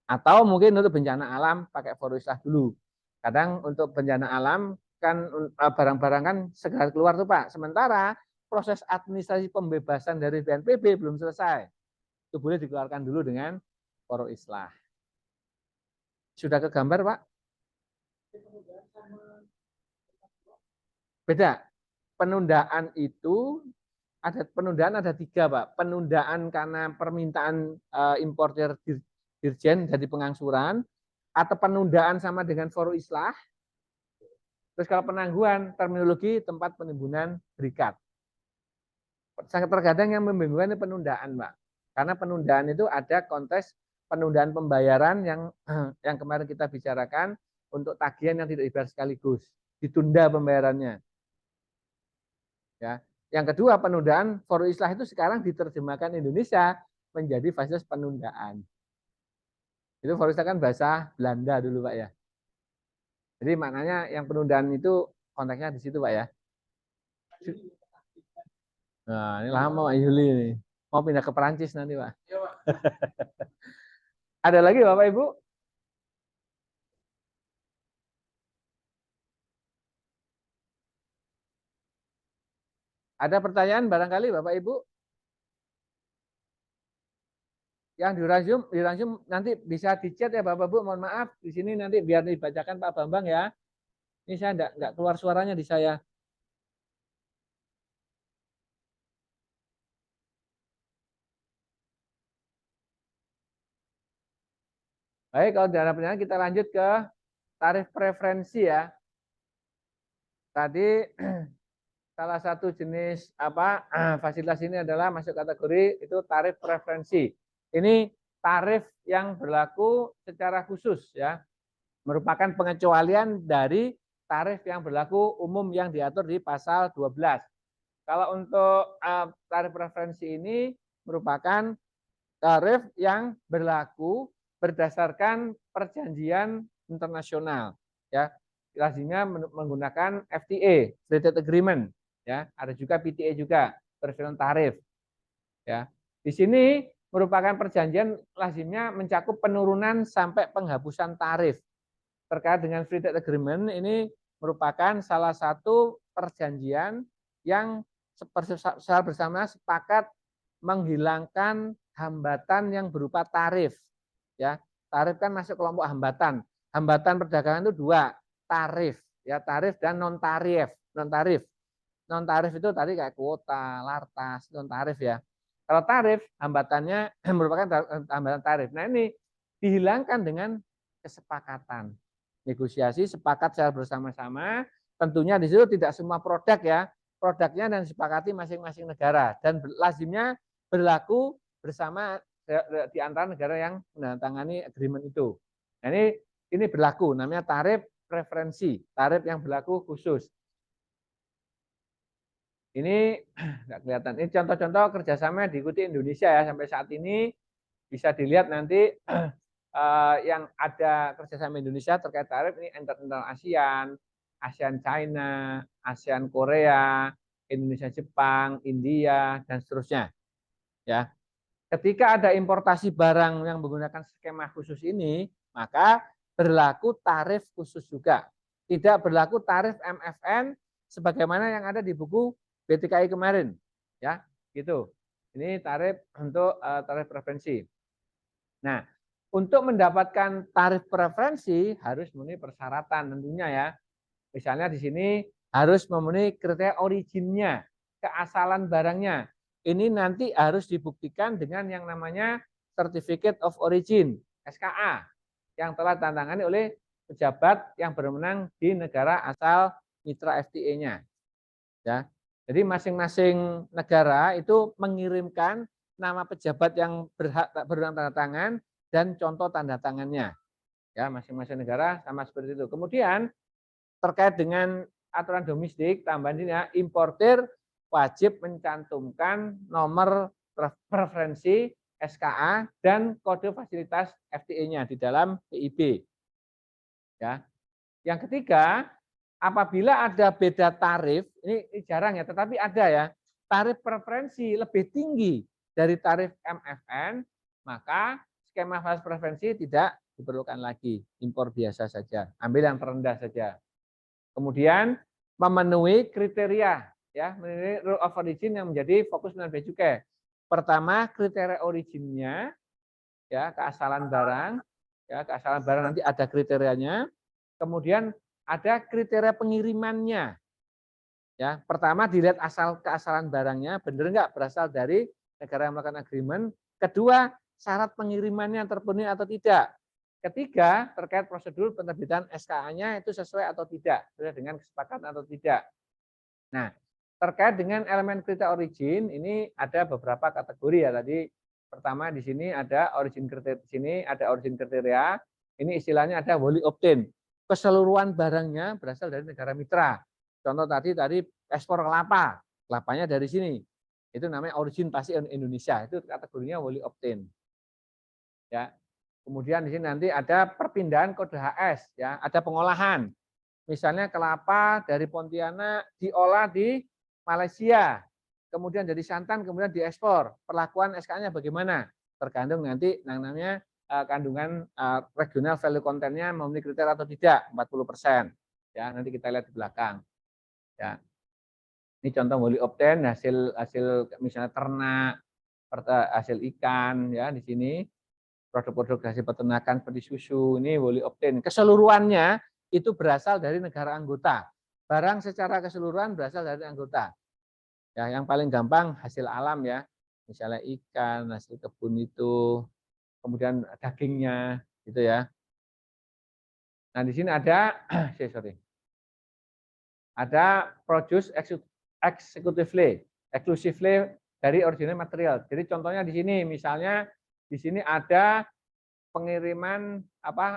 Speaker 1: Atau mungkin untuk bencana alam pakai forum islah dulu. Kadang untuk bencana alam kan barang-barang kan segera keluar tuh Pak. Sementara proses administrasi pembebasan dari BNPB belum selesai. Itu boleh dikeluarkan dulu dengan forum islah. Sudah ke gambar Pak? Beda. Penundaan itu penundaan ada 3 Pak. Penundaan karena permintaan importer dirjen jadi pengangsuran, atau penundaan sama dengan forum islah. Terus kalau penangguhan, terminologi tempat penimbunan berikat. Sangat terkadang yang membingungkan ini penundaan Pak. Karena penundaan itu ada konteks penundaan pembayaran yang kemarin kita bicarakan untuk tagihan yang tidak dibayar sekaligus, ditunda pembayarannya. Ya. Yang kedua, penundaan forum islah itu sekarang diterjemahkan Indonesia menjadi fasilitas penundaan. Itu Forexa kan bahasa Belanda dulu Pak ya. Jadi maknanya yang penundaan itu konteksnya di situ Pak ya. Nah, ini lama Pak Yuli ini. Mau pindah ke Perancis nanti Pak.
Speaker 3: Iya, Pak.
Speaker 1: Ada lagi Bapak Ibu? Ada pertanyaan barangkali Bapak Ibu? Yang dirangkum nanti bisa di-chat ya Bapak Ibu. Mohon maaf di sini nanti biar dibacakan Pak Bambang ya. Ini saya enggak keluar suaranya di saya. Baik, kalau tidak ada pertanyaan kita lanjut ke tarif preferensi ya. Tadi salah satu jenis fasilitas ini adalah masuk kategori itu tarif preferensi. Ini tarif yang berlaku secara khusus ya. Merupakan pengecualian dari tarif yang berlaku umum yang diatur di pasal 12. Kalau untuk tarif preferensi ini merupakan tarif yang berlaku berdasarkan perjanjian internasional ya. Lazimnya menggunakan FTA, Free Trade Agreement ya. Ada juga PTA juga, persetujuan tarif. Ya. Di sini merupakan perjanjian lazimnya mencakup penurunan sampai penghapusan tarif. Terkait dengan Free Trade Agreement ini merupakan salah satu perjanjian yang secara bersama sepakat menghilangkan hambatan yang berupa tarif. Ya, tarif kan masuk kelompok hambatan. Hambatan perdagangan itu dua, tarif, ya tarif dan non tarif. Non tarif itu tadi kayak kuota, lartas, non tarif ya. Kalau tarif hambatannya merupakan hambatan tarif. Nah ini dihilangkan dengan kesepakatan, negosiasi, sepakat secara bersama-sama. Tentunya di situ tidak semua produk ya, produknya dan disepakati masing-masing negara dan lazimnya berlaku bersama di antara negara yang menandatangani agreement itu. Nah, ini berlaku, namanya tarif preferensi, tarif yang berlaku khusus. Ini nggak kelihatan. Ini contoh-contoh kerjasama yang diikuti Indonesia ya sampai saat ini, bisa dilihat nanti yang ada kerjasama Indonesia terkait tarif ini internal ASEAN, ASEAN China, ASEAN Korea, Indonesia Jepang, India dan seterusnya. Ya. Ketika ada importasi barang yang menggunakan skema khusus ini, maka berlaku tarif khusus juga. Tidak berlaku tarif MFN sebagaimana yang ada di buku BTKI kemarin. Ya, gitu. Ini tarif untuk tarif preferensi. Nah, untuk mendapatkan tarif preferensi harus memenuhi persyaratan tentunya ya. Misalnya di sini harus memenuhi kriteria originnya, keasalan barangnya. Ini nanti harus dibuktikan dengan yang namanya Certificate of Origin, SKA, yang telah ditandatangani oleh pejabat yang berwenang di negara asal mitra FTA-nya. Ya. Jadi masing-masing negara itu mengirimkan nama pejabat yang berhak berwenang tanda tangan dan contoh tanda tangannya. Ya, masing-masing negara sama seperti itu. Kemudian terkait dengan aturan domestik, tambahan ini ya, importir wajib mencantumkan nomor preferensi SKA dan kode fasilitas FTA-nya di dalam PIB. Ya. Yang ketiga, apabila ada beda tarif, ini jarang ya, tetapi ada ya, tarif preferensi lebih tinggi dari tarif MFN, maka skema fasilitas preferensi tidak diperlukan lagi, impor biasa saja, ambil yang terendah saja. Kemudian memenuhi kriteria ya, memenuhi rule of origin yang menjadi fokus dengan bea cukai. Pertama, kriteria originnya ya, keasalan barang, ya, keasalan barang nanti ada kriterianya. Kemudian ada kriteria pengirimannya. Ya, pertama dilihat keasalan barangnya benar enggak berasal dari negara yang melakukan agreement. Kedua, syarat pengirimannya terpenuhi atau tidak. Ketiga, terkait prosedur penerbitan SKA-nya itu sesuai atau tidak, sesuai dengan kesepakatan atau tidak. Nah, terkait dengan elemen kriteria origin, ini ada beberapa kategori ya tadi. Pertama di sini ada origin kriteria, di sini ada origin kriteria. Ini istilahnya ada wholly obtain. Keseluruhan barangnya berasal dari negara mitra. Contoh tadi ekspor kelapa, kelapanya dari sini. Itu namanya origin pasti Indonesia. Itu kategorinya wholly obtain. Ya. Kemudian di sini nanti ada perpindahan kode HS, ya, ada pengolahan. Misalnya kelapa dari Pontianak diolah di Malaysia, kemudian jadi santan, kemudian diekspor. Perlakuan SK-nya bagaimana? Tergantung nanti namanya kandungan regional value content-nya memenuhi kriteria atau tidak, 40%. Ya, nanti kita lihat di belakang. Ya. Ini contoh wholly obtained hasil misalnya ternak, hasil ikan, ya, di sini produk-produk hasil peternakan seperti susu, ini wholly obtained. Keseluruhannya itu berasal dari negara anggota. Barang secara keseluruhan berasal dari anggota. Ya, yang paling gampang hasil alam, ya. Misalnya ikan, hasil kebun itu, kemudian dagingnya, gitu ya. Nah, di sini ada ada produce exclusively dari original material. Jadi contohnya di sini, misalnya di sini ada pengiriman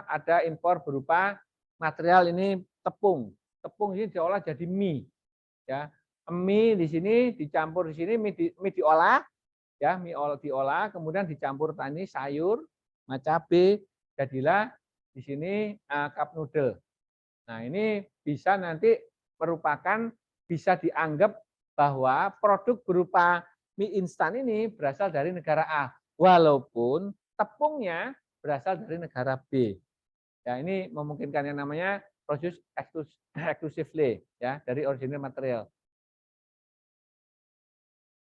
Speaker 1: ada impor berupa material ini tepung. Tepung ini diolah jadi mie, ya. Mie di sini dicampur di sini mie diolah, ya, mie diolah kemudian dicampur tani sayur, cabai, jadilah di sini cup noodle. Nah, ini bisa nanti merupakan bisa dianggap bahwa produk berupa mie instan ini berasal dari negara A, walaupun tepungnya berasal dari negara B. Ya, ini memungkinkan yang namanya produce exclusively, ya, dari original material.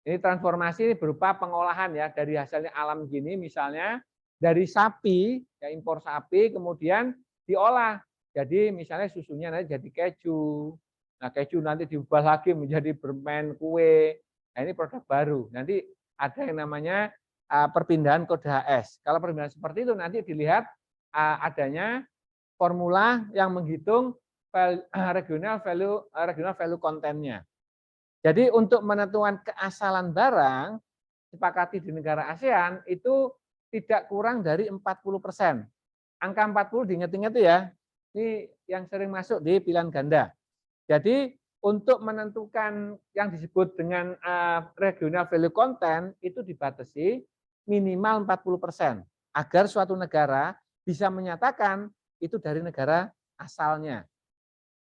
Speaker 1: Ini transformasi ini berupa pengolahan, ya, dari hasilnya alam gini, misalnya dari sapi, ya, impor sapi kemudian diolah. Jadi misalnya susunya nanti jadi keju. Nah, keju nanti diubah lagi menjadi permen kue. Nah, ini produk baru. Nanti ada yang namanya perpindahan kode HS. Kalau perpindahan seperti itu nanti dilihat adanya formula yang menghitung regional value content-nya. Jadi untuk menentukan keasalan barang sepakati di negara ASEAN itu tidak kurang dari 40%. Angka 40 diingat-ingat ya. Ini yang sering masuk di pilihan ganda. Jadi untuk menentukan yang disebut dengan regional value content itu dibatasi minimal 40% agar suatu negara bisa menyatakan itu dari negara asalnya.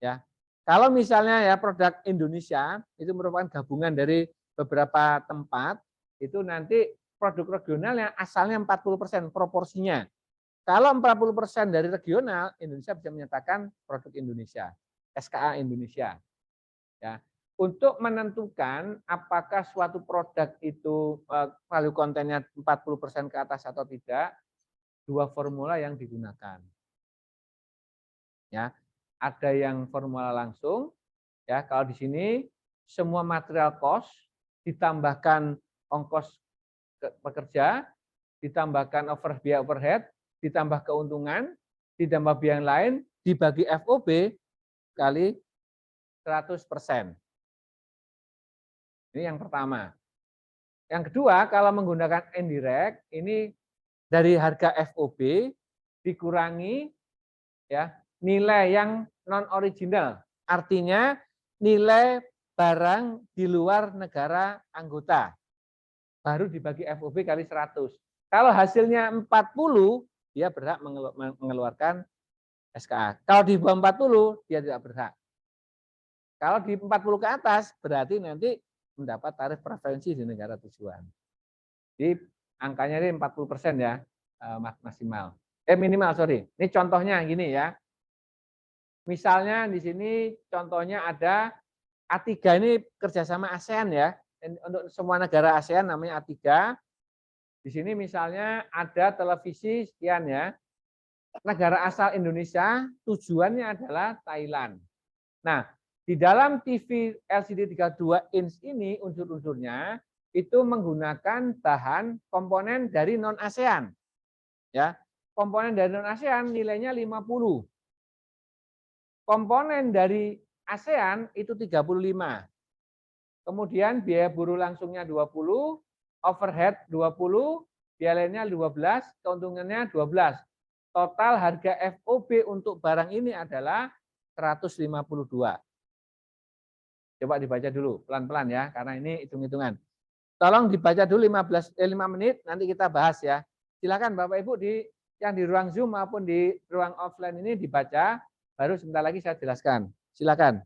Speaker 1: Ya. Kalau misalnya ya produk Indonesia itu merupakan gabungan dari beberapa tempat, itu nanti produk regional yang asalnya 40% proporsinya. Kalau 40% dari regional, Indonesia bisa menyatakan produk Indonesia, SKA Indonesia. Ya. Untuk menentukan apakah suatu produk itu value content-nya 40% ke atas atau tidak, dua formula yang digunakan. Ya, ada yang formula langsung, ya, kalau di sini semua material cost ditambahkan ongkos pekerja, ditambahkan biaya overhead, ditambah keuntungan, ditambah biaya lain, dibagi FOB kali 100%. Ini yang pertama. Yang kedua, kalau menggunakan indirect, ini dari harga FOB dikurangi, ya, nilai yang non original, artinya nilai barang di luar negara anggota, baru dibagi FOB kali 100. Kalau hasilnya 40, dia berhak mengeluarkan SKA. Kalau di bawah 40, dia tidak berhak. Kalau di 40 ke atas, berarti nanti mendapat tarif preferensi di negara tujuan. Jadi angkanya ini 40% ya, maksimal. Minimal, sorry. Ini contohnya gini ya. Misalnya di sini contohnya ada A3 ini kerjasama ASEAN ya. Untuk semua negara ASEAN namanya A3. Di sini misalnya ada televisi sekian ya. Negara asal Indonesia tujuannya adalah Thailand. Nah, di dalam TV LCD 32 inch ini unsur-unsurnya itu menggunakan bahan komponen dari non ASEAN. Ya. Komponen dari non ASEAN nilainya 50. Komponen dari ASEAN itu 35. Kemudian biaya buruh langsungnya 20, overhead 20, biaya lainnya 12, keuntungannya 12. Total harga FOB untuk barang ini adalah 152. Coba dibaca dulu pelan-pelan ya, karena ini hitung-hitungan. Tolong dibaca dulu 5 menit, nanti kita bahas ya. Silakan Bapak Ibu yang di ruang Zoom maupun di ruang offline ini dibaca, baru sebentar lagi saya jelaskan. Silakan.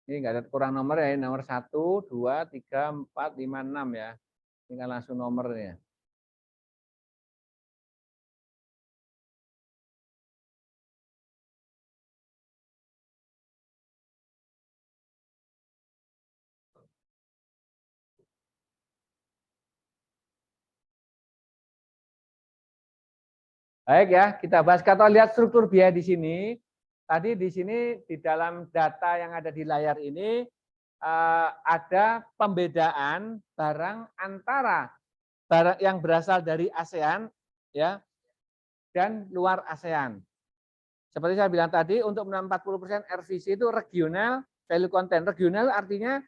Speaker 1: Ini enggak ada kurang nomor ya, nomor 1, 2, 3, 4, 5, 6 ya. Tinggal langsung nomornya. Baik ya, kita bahas. Kalau lihat struktur biaya di sini, tadi di sini di dalam data yang ada di layar ini ada pembedaan barang antara barang yang berasal dari ASEAN ya dan luar ASEAN. Seperti saya bilang tadi, untuk 40% RVC itu regional value content. Regional artinya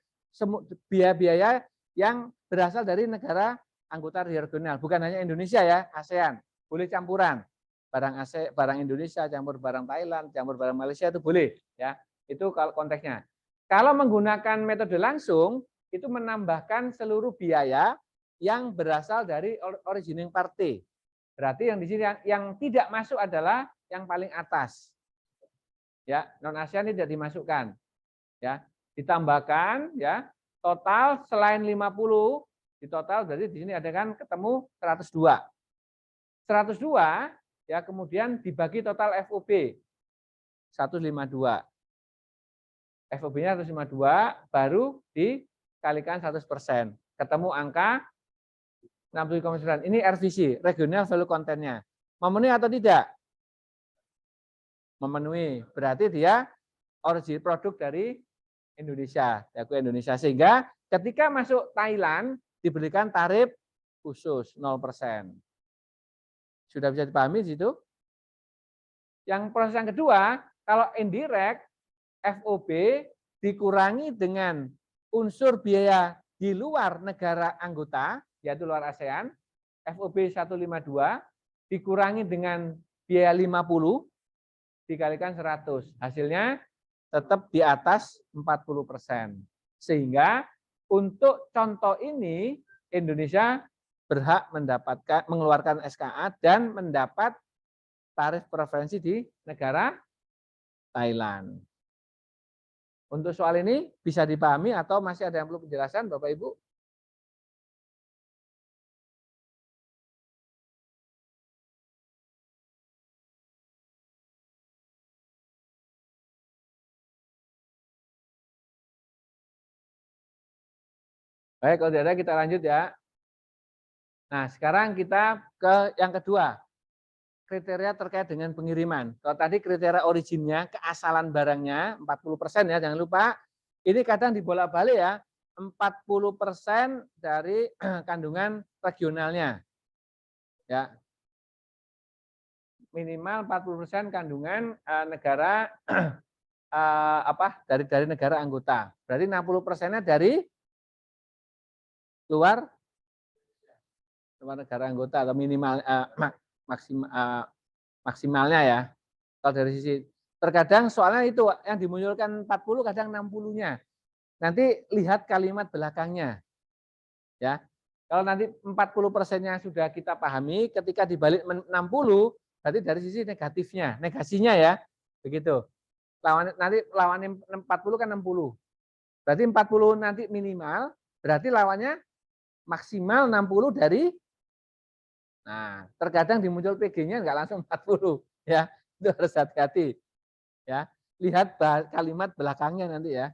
Speaker 1: biaya-biaya yang berasal dari negara anggota regional, bukan hanya Indonesia ya, ASEAN. Boleh campuran. Barang Indonesia campur barang Thailand, campur barang Malaysia itu boleh ya. Itu kalau konteksnya. Kalau menggunakan metode langsung itu menambahkan seluruh biaya yang berasal dari originating party. Berarti yang di sini yang tidak masuk adalah yang paling atas. Ya, non ASEAN tidak dimasukkan. Ya, ditambahkan ya, total selain 50 di total berarti di sini ada kan ketemu 102. 102 ya, kemudian dibagi total FOB 152. FOB-nya 152 baru dikalikan 100%. Ketemu angka 60,9. Ini RVC, regional value content-nya. Memenuhi atau tidak? Memenuhi. Berarti dia origin produk dari Indonesia, diakui Indonesia. Sehingga ketika masuk Thailand diberikan tarif khusus 0%. Sudah bisa dipahami di situ? Yang proses yang kedua, kalau indirect, FOB dikurangi dengan unsur biaya di luar negara anggota, yaitu luar ASEAN, FOB 152, dikurangi dengan biaya 50, dikalikan 100. Hasilnya tetap di atas 40%. Sehingga untuk contoh ini, Indonesia berhak mendapatkan mengeluarkan SKA dan mendapat tarif preferensi di negara Thailand. Untuk soal ini bisa dipahami atau masih ada yang perlu penjelasan Bapak Ibu? Baik, kalau tidak ada kita lanjut ya. Nah, sekarang kita ke yang kedua. Kriteria terkait dengan pengiriman. Kalau tadi kriteria originnya, keasalan barangnya 40% ya, jangan lupa. Ini kadang dibolak-balik ya, 40% dari kandungan regionalnya. Ya. Minimal 40% kandungan negara dari negara anggota. Berarti 60%-nya dari luar negara anggota atau minimal maksimalnya ya. Kalau dari sisi terkadang soalnya itu yang dimunculkan 40 kadang 60-nya. Nanti lihat kalimat belakangnya. Ya. Kalau nanti 40%-nya sudah kita pahami, ketika dibalik 60 berarti dari sisi negatifnya, negasinya ya. Begitu. Nanti lawannya 40 kan 60. Berarti 40 nanti minimal, berarti lawannya maksimal 60 dari. Nah, terkadang dimuncul PG-nya enggak langsung 40 ya. Itu harus hati-hati. Ya. Lihat kalimat belakangnya nanti ya.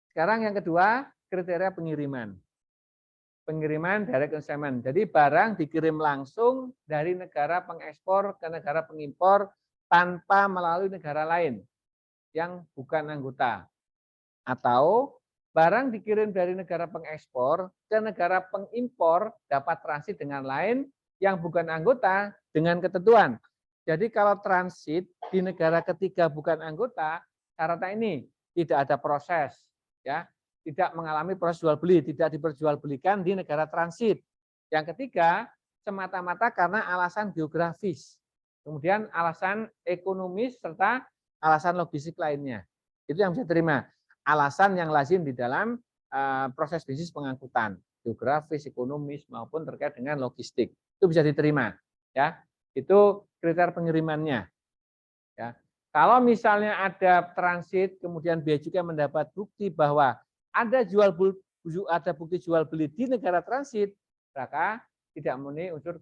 Speaker 1: Sekarang yang kedua, kriteria pengiriman. Pengiriman direct consignment. Jadi barang dikirim langsung dari negara pengekspor ke negara pengimpor tanpa melalui negara lain yang bukan anggota. Atau barang dikirim dari negara pengekspor ke negara pengimpor dapat transit dengan lain yang bukan anggota dengan ketentuan. Jadi kalau transit di negara ketiga bukan anggota, syaratnya ini tidak ada proses, ya, tidak mengalami proses jual beli, tidak diperjualbelikan di negara transit. Yang ketiga, semata-mata karena alasan geografis, kemudian alasan ekonomis serta alasan logistik lainnya. Itu yang bisa diterima. Alasan yang lazim di dalam proses bisnis pengangkutan, geografis, ekonomis maupun terkait dengan logistik. Itu bisa diterima, ya. Itu kriteria pengirimannya. Ya. Kalau misalnya ada transit, kemudian bea cukai mendapat bukti bahwa ada bukti jual beli di negara transit, maka tidak memenuhi unsur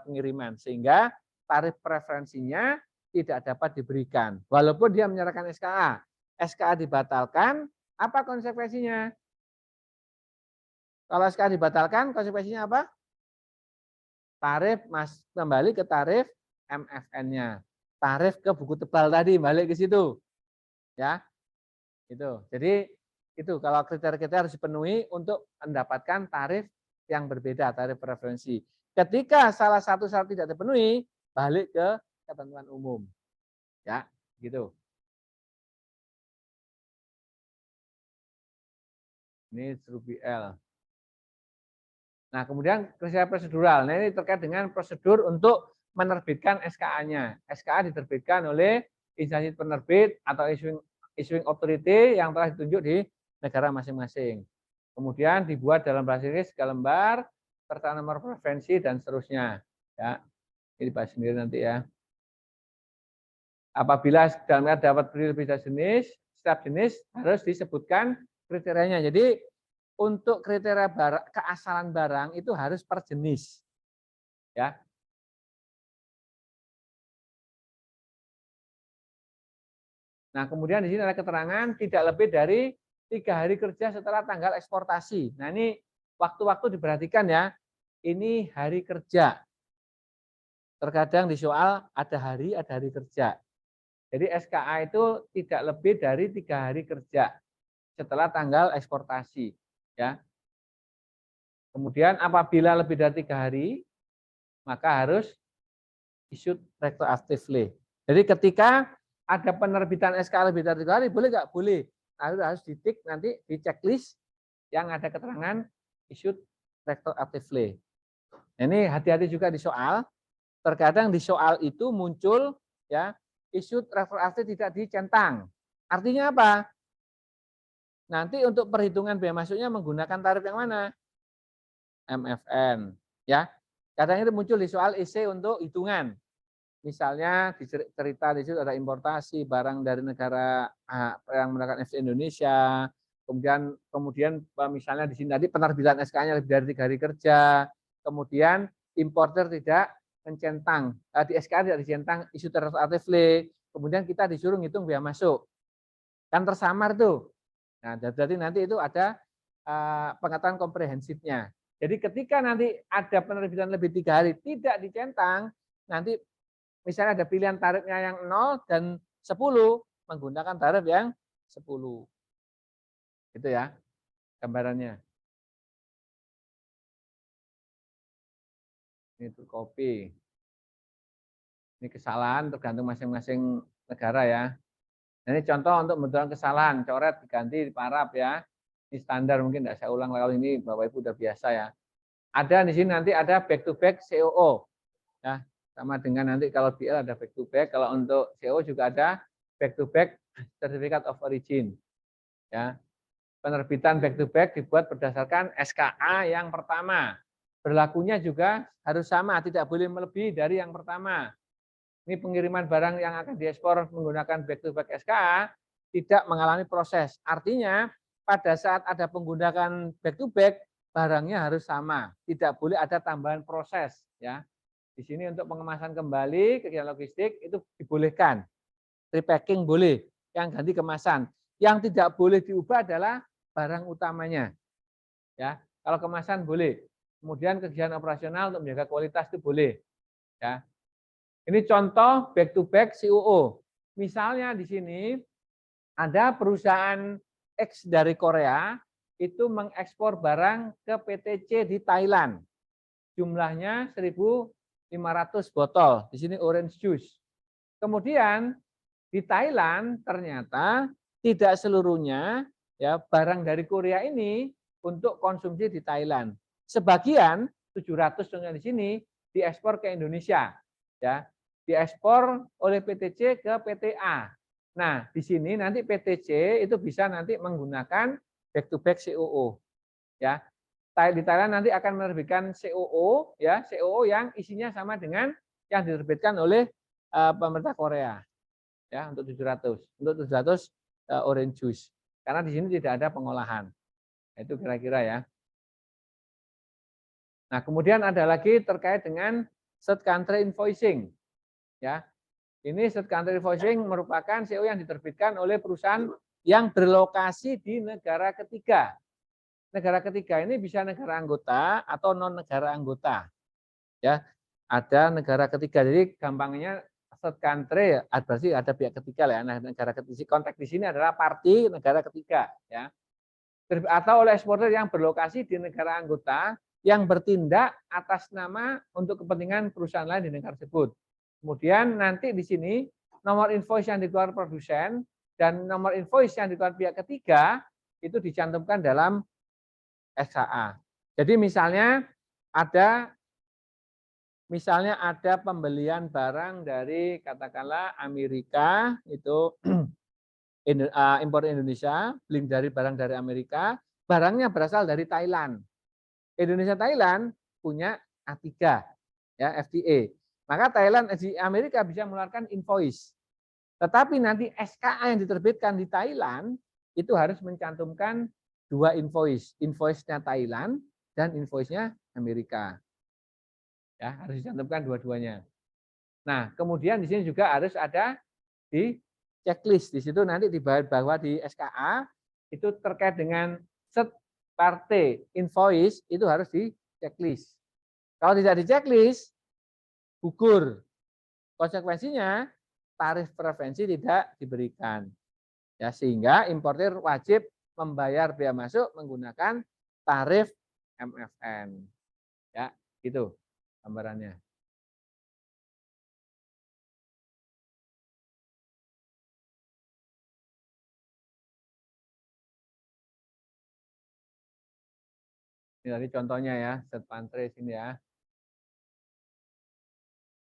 Speaker 1: pengiriman, sehingga tarif preferensinya tidak dapat diberikan. Walaupun dia menyerahkan SKA, SKA dibatalkan, apa konsekuensinya? Kalau SKA dibatalkan, konsekuensinya apa? Tarif kembali ke tarif MFN-nya. Tarif ke buku tebal tadi, balik ke situ. Ya. Itu. Jadi itu kalau kriteria-kriteria harus dipenuhi untuk mendapatkan tarif yang berbeda, tarif preferensi. Ketika salah satu syarat tidak terpenuhi, balik ke ketentuan umum. Ya, gitu. Ini Ruby L. Nah, kemudian kriteria prosedural. Nah, ini terkait dengan prosedur untuk menerbitkan SKA-nya. SKA diterbitkan oleh instansi penerbit atau issuing authority yang telah ditunjuk di negara masing-masing. Kemudian dibuat dalam bahasa Inggris selembar serta nomor preferensi dan seterusnya. Ya, ini dibahas sendiri nanti ya. Apabila dalamnya dapat beli lebih dari jenis, setiap jenis harus disebutkan kriterianya. Jadi untuk kriteria keasalan barang itu harus per jenis. Ya. Nah, kemudian di sini ada keterangan tidak lebih dari 3 hari kerja setelah tanggal eksportasi. Nah, ini waktu-waktu diperhatikan ya. Ini hari kerja. Terkadang di soal ada hari kerja. Jadi SKA itu tidak lebih dari 3 hari kerja setelah tanggal eksportasi. Ya. Kemudian apabila lebih dari 3 hari, maka harus issued retroactively. Jadi ketika ada penerbitan SK lebih dari 3 hari, boleh nggak? Boleh. Harus ditik nanti di checklist yang ada keterangan issued retroactively. Ini hati-hati juga di soal. Terkadang di soal itu muncul ya issued retroactive tidak dicentang. Artinya apa? Nanti untuk perhitungan biaya masuknya menggunakan tarif yang mana? MFN. Ya. Kadang itu muncul di soal EC untuk hitungan. Misalnya cerita di situ ada importasi barang dari negara yang menggunakan FCI Indonesia, kemudian misalnya di sini tadi penerbitan SK-nya lebih dari 3 hari kerja, kemudian importer tidak mencentang, di SK tidak dicentang isu retroactively, kemudian kita disuruh ngitung biaya masuk, kan tersamar tuh. Nah, berarti nanti itu ada pengetahuan komprehensifnya. Jadi ketika nanti ada penerbitan lebih 3 hari tidak dicentang, nanti misalnya ada pilihan tarifnya yang 0 dan 10, menggunakan tarif yang 10. Itu ya gambarannya. Ini untuk kopi. Ini kesalahan tergantung masing-masing negara ya. Nah, ini contoh untuk membentukkan kesalahan, coret diganti di paraf ya. Ini standar, mungkin tidak saya ulang kali ini, Bapak Ibu sudah biasa ya. Ada di sini nanti ada back to back COO. Ya, sama dengan nanti kalau BL ada back to back, kalau untuk CO juga ada back to back certificate of origin. Ya. Penerbitan back to back dibuat berdasarkan SKA yang pertama. Berlakunya juga harus sama, tidak boleh melebihi dari yang pertama. Ini pengiriman barang yang akan diekspor menggunakan back to back SKA tidak mengalami proses. Artinya pada saat ada penggunaan back to back, barangnya harus sama, tidak boleh ada tambahan proses. Ya. Di sini untuk pengemasan kembali kegiatan logistik itu dibolehkan. Repacking boleh, yang ganti kemasan. Yang tidak boleh diubah adalah barang utamanya. Ya, kalau kemasan boleh. Kemudian kegiatan operasional untuk menjaga kualitas itu boleh. Ya. Ini contoh back to back COO. Misalnya di sini ada perusahaan X dari Korea itu mengekspor barang ke PTC di Thailand. Jumlahnya 1.500 botol. Di sini orange juice. Kemudian di Thailand ternyata tidak seluruhnya ya barang dari Korea ini untuk konsumsi di Thailand. Sebagian 700 dengan di sini diekspor ke Indonesia. Ya, diekspor oleh PTC ke PTA. Nah, di sini nanti PTC itu bisa nanti menggunakan back to back COO. Ya. Di Thailand nanti akan menerbitkan COO ya, COO yang isinya sama dengan yang diterbitkan oleh pemerintah Korea. Ya, untuk 700. Untuk 700 orange juice. Karena di sini tidak ada pengolahan. Itu kira-kira ya. Nah, kemudian ada lagi terkait dengan third country invoicing. Ya. Ini third country invoicing merupakan CO yang diterbitkan oleh perusahaan yang berlokasi di negara ketiga. Negara ketiga ini bisa negara anggota atau non negara anggota. Ya, ada negara ketiga. Jadi gampangnya third country berarti ada pihak ketiga lah ya. Nah, negara ketiga konteks di sini adalah party negara ketiga ya. Atau oleh eksportir yang berlokasi di negara anggota yang bertindak atas nama untuk kepentingan perusahaan lain di negara tersebut. Kemudian nanti di sini nomor invoice yang dikeluarkan produsen dan nomor invoice yang dikeluarkan pihak ketiga itu dicantumkan dalam SKA. Jadi misalnya ada pembelian barang dari katakanlah Amerika itu impor Indonesia, beli dari barang dari Amerika, barangnya berasal dari Thailand. Indonesia Thailand punya A3 ya FTA. Maka Thailand di Amerika bisa mengeluarkan invoice. Tetapi nanti SKA yang diterbitkan di Thailand itu harus mencantumkan dua invoice, invoice-nya Thailand dan invoice-nya Amerika. Ya, harus dicantumkan dua-duanya. Nah, kemudian di sini juga harus ada di checklist. Di situ nanti bahwa di SKA itu terkait dengan third party invoice itu harus di checklist. Kalau tidak di checklist, gugur. Konsekuensinya tarif preferensi tidak diberikan. Ya, sehingga importir wajib membayar biaya masuk menggunakan tarif MFN. Ya, gitu gambarannya. Ini tadi contohnya ya, set pantry sini ya.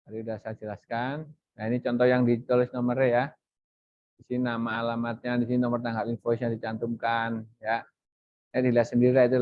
Speaker 1: Tadi sudah saya jelaskan. Nah, ini contoh yang ditulis nomornya ya. Di sini nama alamatnya, di sini nomor tanggal invoice yang dicantumkan ya. Dilihat sendiri itu